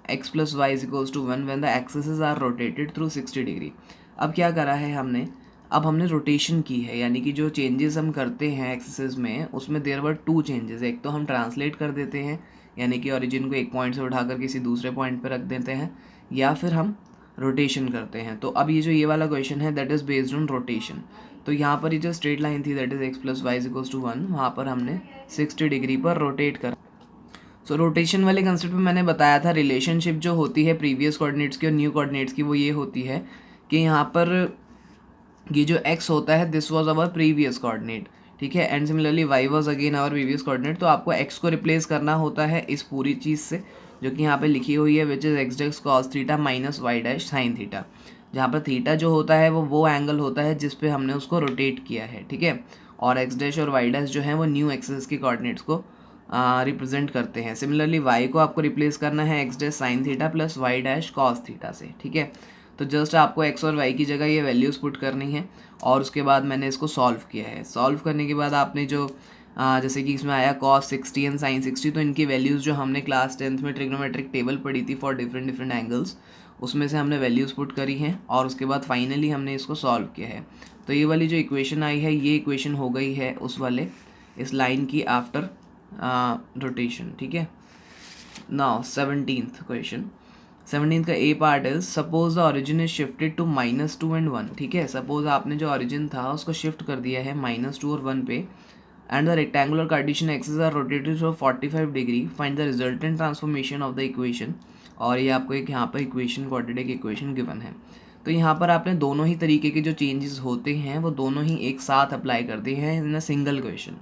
x + y = 1 when the axes are rotated through 60 degree. अब क्या करा है हमने, अब हमने रोटेशन की है, यानी कि जो चेंजेस हम करते हैं एक्सेस में उसमें देयर वर 2 चेंजेस। एक तो हम ट्रांसलेट कर देते हैं, यानी कि ओरिजिन को एक पॉइंट से उठाकर किसी दूसरे पॉइंट पर रख देते हैं, या फिर हम रोटेशन करते हैं। तो अब ये जो ये वाला क्वेश्चन है that is based on rotation. तो यहाँ पर ये जो स्ट्रेट लाइन थी दैट इज़ x + y = 1, वहाँ पर हमने 60 डिग्री पर रोटेट कर। सो रोटेशन वाले कंसेप्ट में मैंने बताया था रिलेशनशिप जो होती है प्रीवियस कोऑर्डिनेट्स की और न्यू कोऑर्डिनेट्स की वो ये होती है कि यहाँ पर ये जो x होता है this was our previous coordinate. ठीक है, and similarly y was again our previous coordinate. तो आपको x को रिप्लेस करना होता है इस पूरी चीज़ से जो कि यहाँ पे लिखी हुई है which is x' cos θ - y' sin θ, जहाँ पर थीटा जो होता है वो एंगल होता है जिस पे हमने उसको रोटेट किया है। ठीक है, और x' और y' जो है वो न्यू एक्सेस की कोऑर्डिनेट्स को रिप्रेजेंट करते हैं। सिमिलरली y को आपको रिप्लेस करना है x' sin θ + y' cos θ से। ठीक है, तो जस्ट आपको x और y की जगह ये वैल्यूज़ पुट करनी है, और उसके बाद मैंने इसको सॉल्व किया है। सॉल्व करने के बाद आपने जो जैसे कि इसमें आया cos 60 एंड sin 60, तो इनकी वैल्यूज़ जो हमने क्लास 10th में ट्रिग्नोमेट्रिक टेबल पढ़ी थी फॉर डिफरेंट एंगल्स, उसमें से हमने वैल्यूज़ पुट करी हैं, और उसके बाद फाइनली हमने इसको सॉल्व किया है। तो ये वाली जो इक्वेशन आई है ये इक्वेशन हो गई है उस वाले इस लाइन की आफ्टर रोटेशन। ठीक है, नाउ 17th क्वेश्चन। 17th का A part is suppose the origin is shifted to -2 and 1। ठीक है, सपोज आपने जो ओरिजिन था उसको शिफ्ट कर दिया है -2 और 1 पे, and the rectangular Cartesian axis are rotated for 45 degree, find the resultant transformation of the equation. और ये आपको एक यहाँ पर इक्वेशन क्वाड्रेटिक इक्वेशन गिवन है। तो यहाँ पर आपने दोनों ही तरीके के जो चेंजेस होते हैं वो दोनों ही एक साथ अप्लाई कर दिए हैं इन अ सिंगल क्वेश्चन।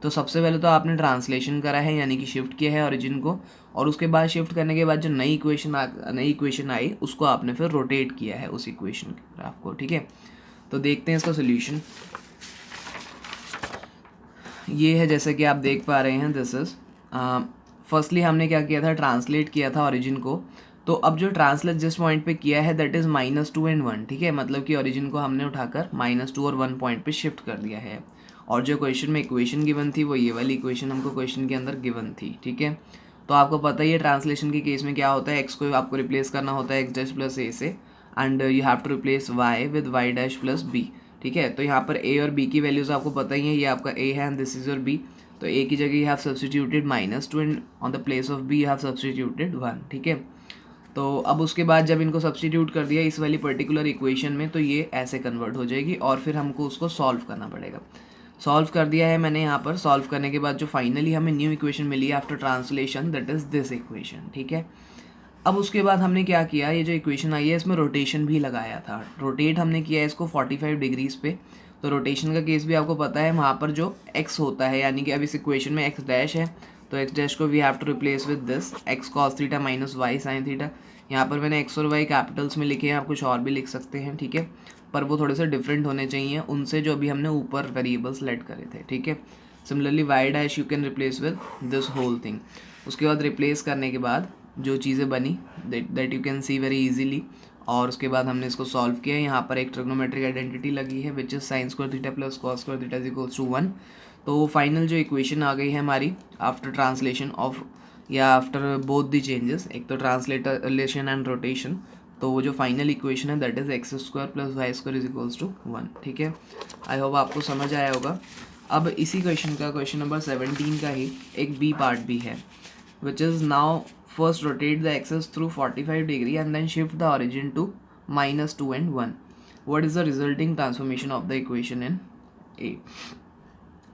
तो सबसे पहले तो आपने ट्रांसलेशन करा है, यानी कि शिफ्ट किया है ओरिजिन को, और उसके बाद शिफ्ट करने के बाद जो नई इक्वेशन आई उसको आपने फिर रोटेट किया है उस इक्वेशन ग्राफ को। ठीक है, तो देखते हैं इसका सोल्यूशन। ये है जैसे कि आप देख पा रहे हैं दिस इज फर्स्टली हमने क्या किया था, ट्रांसलेट किया था ओरिजिन को। तो अब जो ट्रांसलेट जिस पॉइंट पे किया है दैट इज़ -2 एंड 1। ठीक है, मतलब कि ओरिजिन को हमने उठाकर -2 और 1 पॉइंट पे शिफ्ट कर दिया है, और जो क्वेश्चन में इक्वेशन गिवन थी वो ये वाली इक्वेशन हमको क्वेश्चन के अंदर गिवन थी। ठीक है, तो आपको पता ही है ट्रांसलेशन के केस में क्या होता है, x को आपको रिप्लेस करना होता है x' + a से, and you have to replace y with y' + b। ठीक है, तो यहाँ पर a और b की वैल्यूज़ आपको पता ही है, ये आपका a है and this is your b। तो ए की जगह you have substituted -2 and on the place of b you have substituted 1, ठीक है। तो अब उसके बाद जब इनको सब्सटीट्यूट कर दिया इस वाली पर्टिकुलर इक्वेशन में तो ये ऐसे कन्वर्ट हो जाएगी और फिर हमको उसको सॉल्व करना पड़ेगा। सॉल्व कर दिया है मैंने यहाँ पर। सॉल्व करने के बाद जो फाइनली हमें न्यू इक्वेशन मिली है after translation, that is this equation, ठीक है। अब उसके बाद हमने क्या किया, ये जो इक्वेशन आई है इसमें रोटेशन भी लगाया था। रोटेट हमने किया है इसको 45 डिग्रीज पे। तो रोटेशन का केस भी आपको पता है, वहाँ पर जो x होता है, यानी कि अब इस इक्वेशन में x डैश है तो x डैश को we have to replace with this x cos theta minus y sine theta. यहाँ पर मैंने x और y कैपिटल्स में लिखे हैं, आप कुछ और भी लिख सकते हैं, ठीक है, पर वो थोड़े से डिफरेंट होने चाहिए उनसे जो अभी हमने ऊपर वेरिएबल्स लेट करे थे, ठीक है। Similarly y dash you can replace with this whole thing. उसके बाद रिप्लेस करने के बाद जो चीज़ें बनी that you can see very easily, और उसके बाद हमने इसको सॉल्व किया। यहाँ पर एक ट्रिग्नोमेट्रिक आइडेंटिटी लगी है which is sine square theta plus cos square theta is equals to 1। तो फाइनल जो इक्वेशन आ गई है हमारी आफ्टर ट्रांसलेशन ऑफ या आफ्टर बोथ द चेंजेस, एक तो ट्रांसलेशन एंड रोटेशन, तो वो जो फाइनल इक्वेशन है that is x square plus y square is equals to 1, ठीक है। आई होप आपको समझ आया होगा। अब इसी क्वेश्चन का क्वेश्चन नंबर 17 का ही एक बी पार्ट भी है which is now first rotate the axis through 45 degree and then shift the origin to -2 and 1. What is the resulting transformation of the equation in A?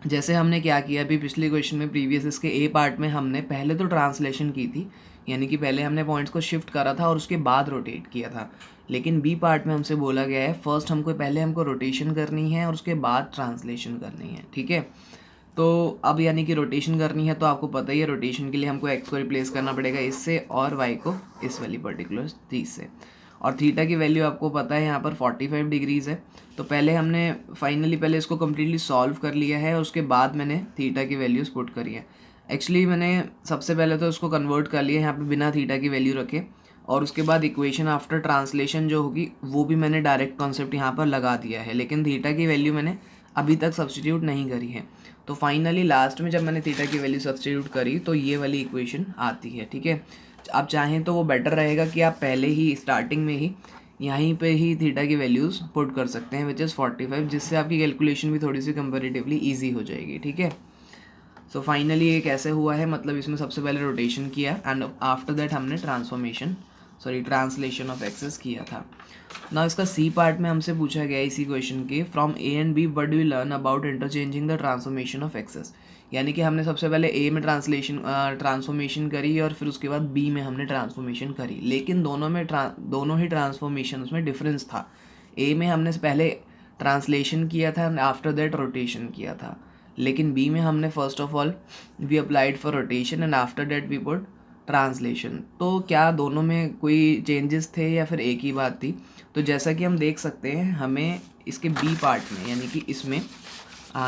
जैसे हमने क्या किया अभी पिछले क्वेश्चन में, प्रीवियस इसके ए पार्ट में हमने पहले तो ट्रांसलेशन की थी, यानी कि पहले हमने पॉइंट्स को शिफ्ट करा था और उसके बाद रोटेट किया था। लेकिन बी पार्ट में हमसे बोला गया है फर्स्ट हमको रोटेशन करनी है और उसके बाद ट्रांसलेशन करनी है, ठीक है। तो अब यानी कि रोटेशन करनी है तो आपको पता ही है रोटेशन के लिए हमको एक्स को रिप्लेस करना पड़ेगा इससे और वाई को इस वाली पर्टिकुलर चीज़ से, और थीटा की वैल्यू आपको पता है यहाँ पर 45 डिग्रीज़ है। तो पहले हमने पहले इसको कम्प्लीटली सॉल्व कर लिया है और उसके बाद मैंने थीटा की वैल्यूज़ पुट करी है। एक्चुअली मैंने सबसे पहले तो इसको कन्वर्ट कर लिया यहाँ पर बिना थीटा की वैल्यू रखे, और उसके बाद इक्वेशन आफ्टर ट्रांसलेशन जो होगी वो भी मैंने डायरेक्ट कॉन्सेप्ट यहाँ पर लगा दिया है, लेकिन थीटा की वैल्यू मैंने अभी तक सब्सटीट्यूट नहीं करी है। तो फाइनली लास्ट में जब मैंने थीटा की वैल्यू सब्सटीट्यूट करी तो ये वाली इक्वेशन आती है, ठीक है। आप चाहें तो वो बेटर रहेगा कि आप पहले ही स्टार्टिंग में ही यहीं पे ही थीटा की वैल्यूज़ पुट कर सकते हैं विच इज़ 45, जिससे आपकी कैलकुलेशन भी थोड़ी सी कंपेरेटिवली ईजी हो जाएगी, ठीक है। सो फाइनली ये कैसे हुआ है, मतलब इसमें सबसे पहले रोटेशन किया एंड आफ्टर दैट हमने ट्रांसलेशन ऑफ एक्सेस किया था। ना इसका सी पार्ट में हमसे पूछा गया इसी क्वेश्चन के, from A and B what do you learn about interchanging the transformation of axes. यानी कि हमने सबसे पहले ए में ट्रांसफॉर्मेशन करी और फिर उसके बाद बी में हमने ट्रांसफॉर्मेशन करी, लेकिन दोनों ही ट्रांसफॉर्मेशन उसमें डिफरेंस था। ए में हमने पहले ट्रांसलेशन किया था एंड आफ्टर दैट रोटेशन किया था, लेकिन बी में हमने first of all we applied for rotation and after that we put translation. तो क्या दोनों में कोई चेंजेस थे या फिर एक ही बात थी? तो जैसा कि हम देख सकते हैं हमें इसके बी पार्ट में, यानी कि इसमें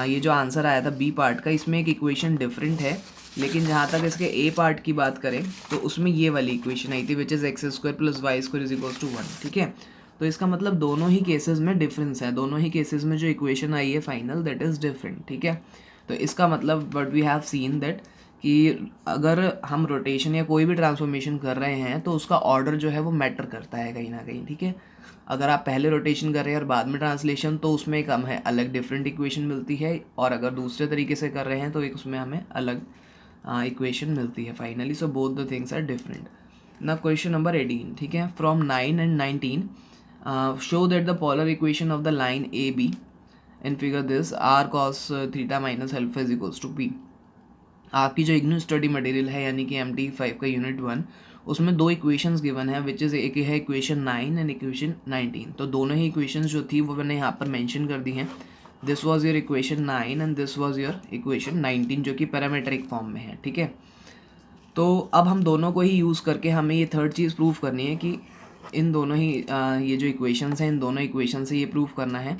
ये जो आंसर आया था बी पार्ट का, इसमें एक इक्वेशन डिफरेंट है, लेकिन जहाँ तक इसके ए पार्ट की बात करें तो उसमें ये वाली इक्वेशन आई थी which is x square plus y square is equals to 1, ठीक है। तो इसका मतलब दोनों ही केसेस में डिफरेंस है, दोनों ही केसेस में जो इक्वेशन आई है फाइनल दैट इज़ डिफरेंट, ठीक है। तो इसका मतलब but we have seen that कि अगर हम रोटेशन या कोई भी ट्रांसफॉर्मेशन कर रहे हैं तो उसका ऑर्डर जो है वो मैटर करता है कहीं ना कहीं, ठीक है। अगर आप पहले रोटेशन कर रहे हैं और बाद में ट्रांसलेशन तो उसमें एक हमें अलग डिफरेंट इक्वेशन मिलती है, और अगर दूसरे तरीके से कर रहे हैं तो एक उसमें हमें अलग इक्वेशन मिलती है finally. So both the things are different. Now question number 18, ठीक है, from 9 and 19 show that the polar equation of the line A B in figure this r cos theta minus alpha is equals to p. आपकी जो IGNOU study material है यानी कि MT5 का unit 1, उसमें दो इक्वेशंस गिवन है विच इज़ एक है इक्वेशन 9 एंड इक्वेशन 19। तो दोनों ही इक्वेशंस जो थी वो मैंने यहाँ पर मेंशन कर दी हैं। This was your equation 9 and this was your equation 19 जो कि पैरामीट्रिक फॉर्म में है, ठीक है। तो अब हम दोनों को ही यूज़ करके हमें ये थर्ड चीज़ प्रूव करनी है कि इन दोनों ही ये जो इक्वेशंस हैं इन दोनों इक्वेशन से ये प्रूव करना है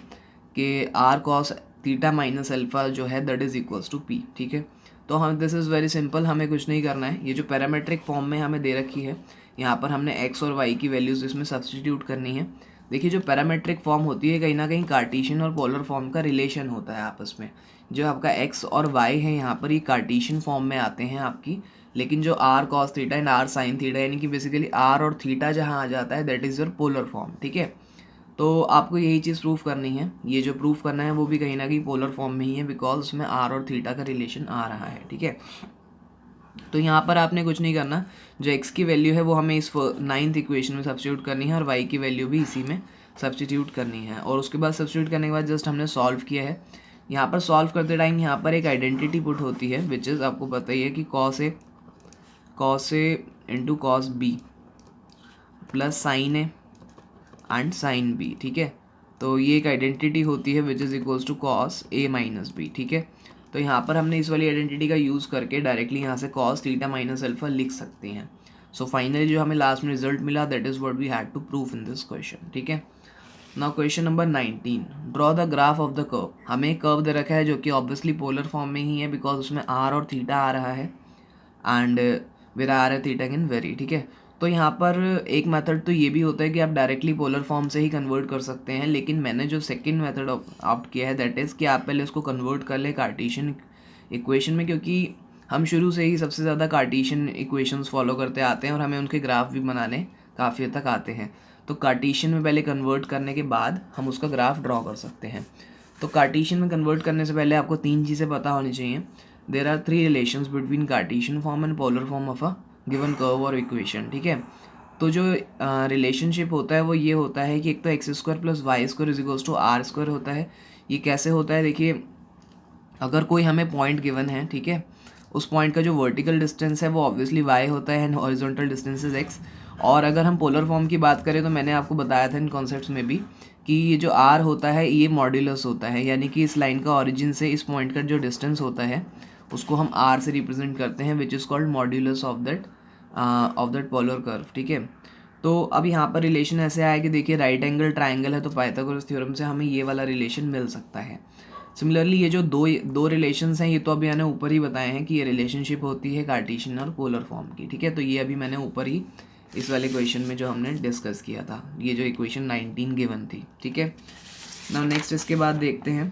कि r cos theta minus alpha जो है that is equals to p, ठीक है। तो हम दिस इज़ वेरी सिंपल, हमें कुछ नहीं करना है। ये जो पैरामीट्रिक फॉर्म में हमें दे रखी है यहाँ पर हमने एक्स और वाई की वैल्यूज़ इसमें सब्स्टिट्यूट करनी है। देखिए जो पैरामीट्रिक फॉर्म होती है कहीं ना कहीं कार्टेशियन और पोलर फॉर्म का रिलेशन होता है आपस में। जो आपका एक्स और वाई है यहाँ पर ये कार्टेशियन फॉर्म में आते हैं आपकी, लेकिन जो r cos theta and r sine theta यानी कि बेसिकली आर और थीटा जहाँ आ जाता है that is your polar form, ठीक है। तो आपको यही चीज़ प्रूफ करनी है, ये जो प्रूफ करना है वो भी कहीं ना कहीं पोलर फॉर्म में ही है, बिकॉज उसमें आर और थीटा का रिलेशन आ रहा है, ठीक है। तो यहाँ पर आपने कुछ नहीं करना, जो x की वैल्यू है वो हमें इस 9th इक्वेशन में सब्स्टिट्यूट करनी है और y की वैल्यू भी इसी में सब्स्टिट्यूट करनी है। और उसके बाद सब्स्टिट्यूट करने के बाद जस्ट हमने सॉल्व किया है। यहाँ पर सॉल्व करते टाइम यहाँ पर एक आइडेंटिटी पुट होती है, विच इज़ आपको पता ही है कि cos a into cos b plus sine a and sine b, ठीक है। तो ये एक आइडेंटिटी होती है which is equals to cos a minus b, ठीक है। तो यहाँ पर हमने इस वाली आइडेंटिटी का यूज़ करके डायरेक्टली यहाँ से कॉस थीटा माइनस अल्फा लिख सकते हैं। सो फाइनली जो हमें लास्ट में रिजल्ट मिला, that is what we had to proof in this question, ठीक है। Now question number 19, draw the graph of the curve. हमें एक कर्व दे रखा है जो कि ऑब्वियसली पोलर फॉर्म में ही है, बिकॉज उसमें आर और थीटा आ रहा है एंड वेर आर है थीटा कैन वेरी, ठीक है। तो यहाँ पर एक मेथड तो ये भी होता है कि आप डायरेक्टली पोलर फॉर्म से ही कन्वर्ट कर सकते हैं, लेकिन मैंने जो सेकंड मेथड ऑप्ट किया है दैट इज़ कि आप पहले उसको कन्वर्ट कर ले कार्टेशियन इक्वेशन में, क्योंकि हम शुरू से ही सबसे ज़्यादा कार्टेशियन इक्वेशंस फॉलो करते आते हैं और हमें उनके ग्राफ भी बनाने काफ़ी हद तक आते हैं। तो कार्टेशियन में पहले कन्वर्ट करने के बाद हम उसका ग्राफ ड्रॉ कर सकते हैं। तो कार्टेशियन में कन्वर्ट करने से पहले आपको 3 चीज़ें पता होनी चाहिए। There are 3 relations between Cartesian form and polar form of a given curve और इक्वेशन, ठीक है। तो जो रिलेशनशिप होता है वो ये होता है कि एक तो x square plus y square is equals to r square होता है। ये कैसे होता है, देखिए, अगर कोई हमें पॉइंट गिवन है, ठीक है, उस पॉइंट का जो वर्टिकल डिस्टेंस है वो ऑब्वियसली वाई होता है and horizontal distance is x. और अगर हम पोलर फॉर्म की बात करें तो मैंने आपको बताया था इन कॉन्सेप्ट्स में भी कि ये जो आर होता है ये मॉड्यूलस होता है, यानी कि इस लाइन का ऑरिजिन से इस पॉइंट का जो डिस्टेंस होता है उसको हम आर से रिप्रेजेंट करते हैं, which is called modulus of that polar curve, ठीक है। तो अब यहाँ पर रिलेशन ऐसे आया कि देखिए राइट एंगल ट्राइंगल है, तो पाइथागोरस थ्योरम से हमें ये वाला रिलेशन मिल सकता है। सिमिलरली ये जो दो रिलेशंस हैं ये तो अभी मैंने ऊपर ही बताए हैं कि ये रिलेशनशिप होती है कार्टेशियन और पोलर फॉर्म की, ठीक है। तो ये अभी मैंने ऊपर ही इस वाले क्वेश्चन में जो हमने डिस्कस किया था, ये जो इक्वेशन 19 गिवन थी, ठीक है। नाउ नेक्स्ट इसके बाद देखते हैं,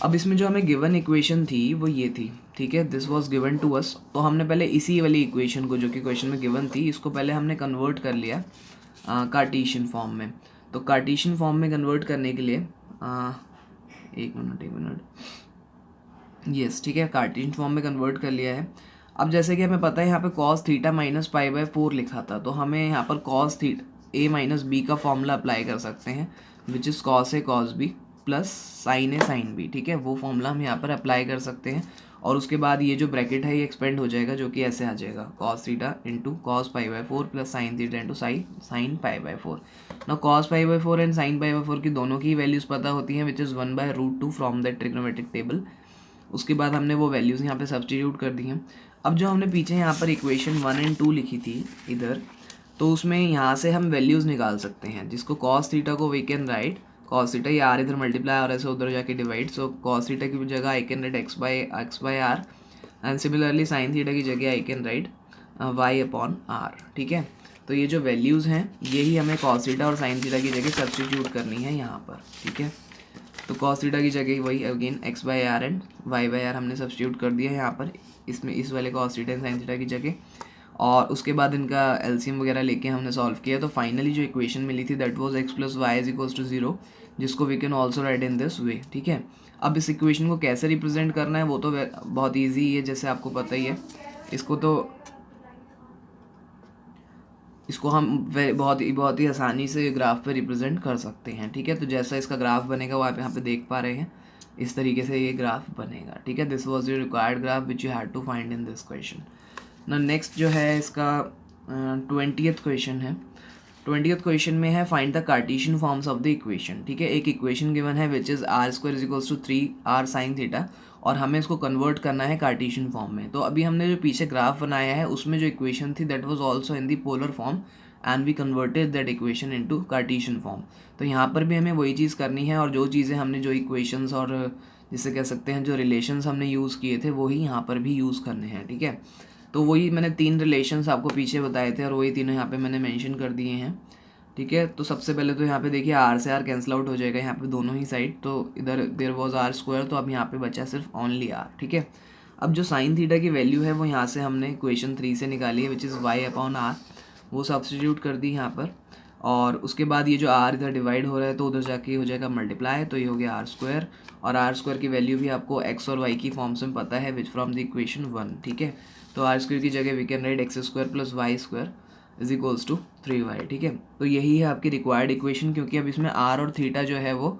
अब इसमें जो हमें गिवन इक्वेशन थी वो ये थी, ठीक है, this was given to us. तो हमने पहले इसी वाली इक्वेशन को जो कि क्वेश्चन में गिवन थी इसको पहले हमने कन्वर्ट कर लिया कार्टेशियन फॉर्म में। तो कार्टेशियन फॉर्म में कन्वर्ट करने के लिए एक मिनट यस, ठीक है, कार्टेशियन फॉर्म में कन्वर्ट कर लिया है। अब जैसे कि हमें पता है यहाँ पे cos theta minus pi by 4 लिखा था, तो हमें यहाँ पर cos theta a minus b का फॉर्मूला अप्लाई कर सकते हैं, which is cos a cos b plus sine a sine b, ठीक है। वो फॉर्मूला हम यहाँ पर अप्लाई कर सकते हैं और उसके बाद ये जो ब्रैकेट है ये एक्सपेंड हो जाएगा, जो कि ऐसे आ जाएगा cos theta into cos pi by 4 plus sine theta into sine pi by 4। ना cos pi by 4 and sine pi by 4 की दोनों की वैल्यूज़ पता होती हैं, which is 1/√2 from that trigonometric table. उसके बाद हमने वो वैल्यूज़ यहाँ पे सब्स्टिट्यूट कर दी हैं। अब जो हमने पीछे यहाँ पर इक्वेशन 1 एंड 2 लिखी थी इधर, तो उसमें यहाँ से हम वैल्यूज़ निकाल सकते हैं, जिसको कॉस थीटा को we can write cos theta, ये आर इधर मल्टीप्लाई और ऐसे उधर जाके डिवाइड, सो कॉस थीटा की जगह I can write x by r and similarly sine theta की जगह I can write y upon r, ठीक है। तो ये जो वैल्यूज़ हैं यही हमें कॉस थीटा और साइन थीटा की जगह सब्स्टिट्यूट करनी है यहाँ पर, ठीक है। तो कॉस थीटा की जगह वही again x by r and y by r हमने सब्स्टिट्यूट कर दिया यहाँ पर, इसमें इस वाले cos theta and sine theta की जगह, और उसके बाद इनका एलसीएम वगैरह लेके हमने सॉल्व किया। तो फाइनली जो इक्वेशन मिली थी that was x plus y is equals to 0, जिसको we can also write in this way, ठीक है। अब इस इक्वेशन को कैसे रिप्रेजेंट करना है वो तो बहुत ईजी है, जैसे आपको पता ही है। इसको हम बहुत ही आसानी से ग्राफ पे रिप्रेजेंट कर सकते हैं, ठीक है। तो जैसा इसका ग्राफ बनेगा वो आप यहाँ पे देख पा रहे हैं, इस तरीके से ये ग्राफ बनेगा, ठीक है। This was your required graph which you had to find in this question. ना नेक्स्ट जो है इसका 20th क्वेश्चन है। 20th क्वेश्चन में है find the Cartesian forms of the equation, ठीक है। एक इक्वेशन गिवन है which is r square is equals to 3r sine theta, और हमें इसको कन्वर्ट करना है कार्टेशियन फॉर्म में। तो अभी हमने जो पीछे ग्राफ बनाया है उसमें जो इक्वेशन थी that was also in the polar form and we converted that equation into Cartesian form. तो यहाँ पर भी हमें वही चीज़ करनी है, और जो चीज़ें हमने जो इक्वेशंस और जिसे कह सकते हैं जो रिलेशंस हमने यूज़ किए थे वही यहाँ पर भी यूज़ करने हैं, ठीक है। तो वही मैंने 3 रिलेशंस आपको पीछे बताए थे और वही तीनों यहाँ पे मैंने मेंशन कर दिए हैं, ठीक है। तो सबसे पहले तो यहाँ पे देखिए आर से आर कैंसिल आउट हो जाएगा यहाँ पे दोनों ही साइड, तो इधर देयर वाज आर स्क्वायर, तो अब यहाँ पे बचा सिर्फ ओनली आर, ठीक है। अब जो साइन थीटा की वैल्यू है वो यहाँ से हमने इक्वेशन 3 से निकाली है which is y upon r, वो सब्स्टिट्यूट कर दी यहाँ पर, और उसके बाद ये जो r इधर डिवाइड हो रहा है तो उधर जाके हो जाएगा मल्टीप्लाई, तो ये हो गया r², और r² की वैल्यू भी आपको x और y की फॉर्म्स में पता है विच फ्रॉम द इक्वेशन 1, ठीक है। तो r² की जगह we can write x² + y² is equals to 3y, ठीक है। तो यही है आपकी रिक्वायर्ड इक्वेशन, क्योंकि अब इसमें r और थीटा जो है वो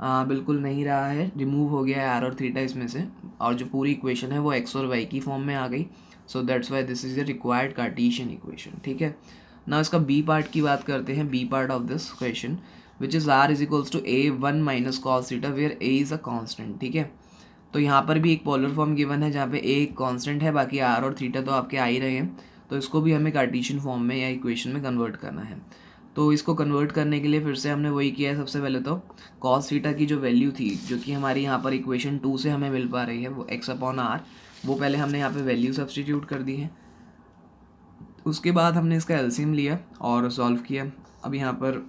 बिल्कुल नहीं रहा है, रिमूव हो गया है r और थीटा इसमें से, और जो पूरी इक्वेशन है वो x और y की फॉर्म में आ गई। सो that's why this is the required Cartesian equation, ठीक है। ना इसका बी पार्ट की बात करते हैं, B part of this question which is r is equals to a1 - cos theta where a is a constant, ठीक है। तो यहाँ पर भी एक पोलर फॉर्म गिवन है जहाँ पे a एक कांस्टेंट है, बाकी r और थीटा तो आपके आ ही रहे हैं, तो इसको भी हमें कार्टेशियन फॉर्म में या इक्वेशन में कन्वर्ट करना है। तो इसको कन्वर्ट करने के लिए फिर से हमने वही किया है। सबसे पहले तो cos थीटा की जो वैल्यू थी, जो कि हमारी यहाँ पर इक्वेशन 2 से हमें मिल पा रही है, वो x/r, वो पहले हमने यहाँ पे वैल्यू सब्सटीट्यूट कर दी है। उसके बाद हमने इसका एलसीएम लिया और सॉल्व किया। अब यहाँ पर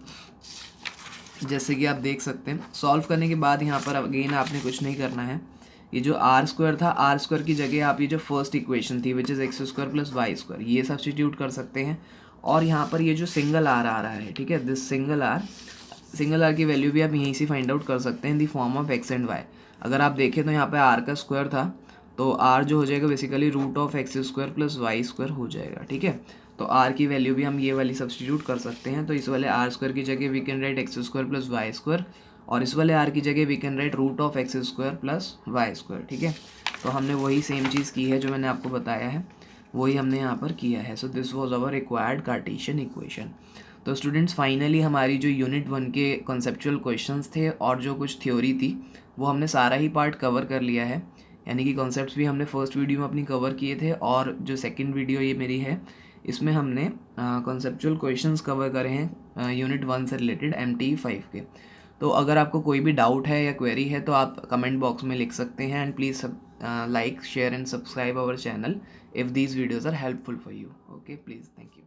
जैसे कि आप देख सकते हैं, सॉल्व करने के बाद यहाँ पर अगेन आपने कुछ नहीं करना है। ये जो r² था, r² की जगह आप ये जो फर्स्ट इक्वेशन थी विच इज़ x² + y², ये सब्सटीट्यूट कर सकते हैं। और यहाँ पर ये जो सिंगल r आ रहा है, ठीक है, दिस सिंगल r की वैल्यू भी आप यहीं से फाइंड आउट कर सकते हैं in the form of x and y। अगर आप देखें तो यहाँ पे r का स्क्वायर था, तो r जो हो जाएगा बेसिकली √x² + y² हो जाएगा, ठीक है। तो r की वैल्यू भी हम ये वाली सब्सटीट्यूट कर सकते हैं। तो इस वाले r² की जगह we can write x² + y², और इस वाले r की जगह we can write √x² + y², ठीक है। तो हमने वही सेम चीज़ की है जो मैंने आपको बताया है, वही हमने यहाँ पर किया है। So this was our required Cartesian equation. तो स्टूडेंट्स फाइनली हमारी जो यूनिट 1 के कॉन्सेप्चुअल क्वेश्चंस थे और जो कुछ थ्योरी थी, वो हमने सारा ही पार्ट कवर कर लिया है। यानी कि कॉन्सेप्ट्स भी हमने फर्स्ट वीडियो में अपनी कवर किए थे, और जो सेकंड वीडियो ये मेरी है, इसमें हमने कॉन्सेप्चुअल क्वेश्चंस कवर करे हैं यूनिट 1 से रिलेटेड MTE 5 के। तो अगर आपको कोई भी डाउट है या क्वेरी है तो आप कमेंट बॉक्स में लिख सकते हैं, and please like, share and subscribe our channel if these videos are helpful for you. Okay, please, thank you.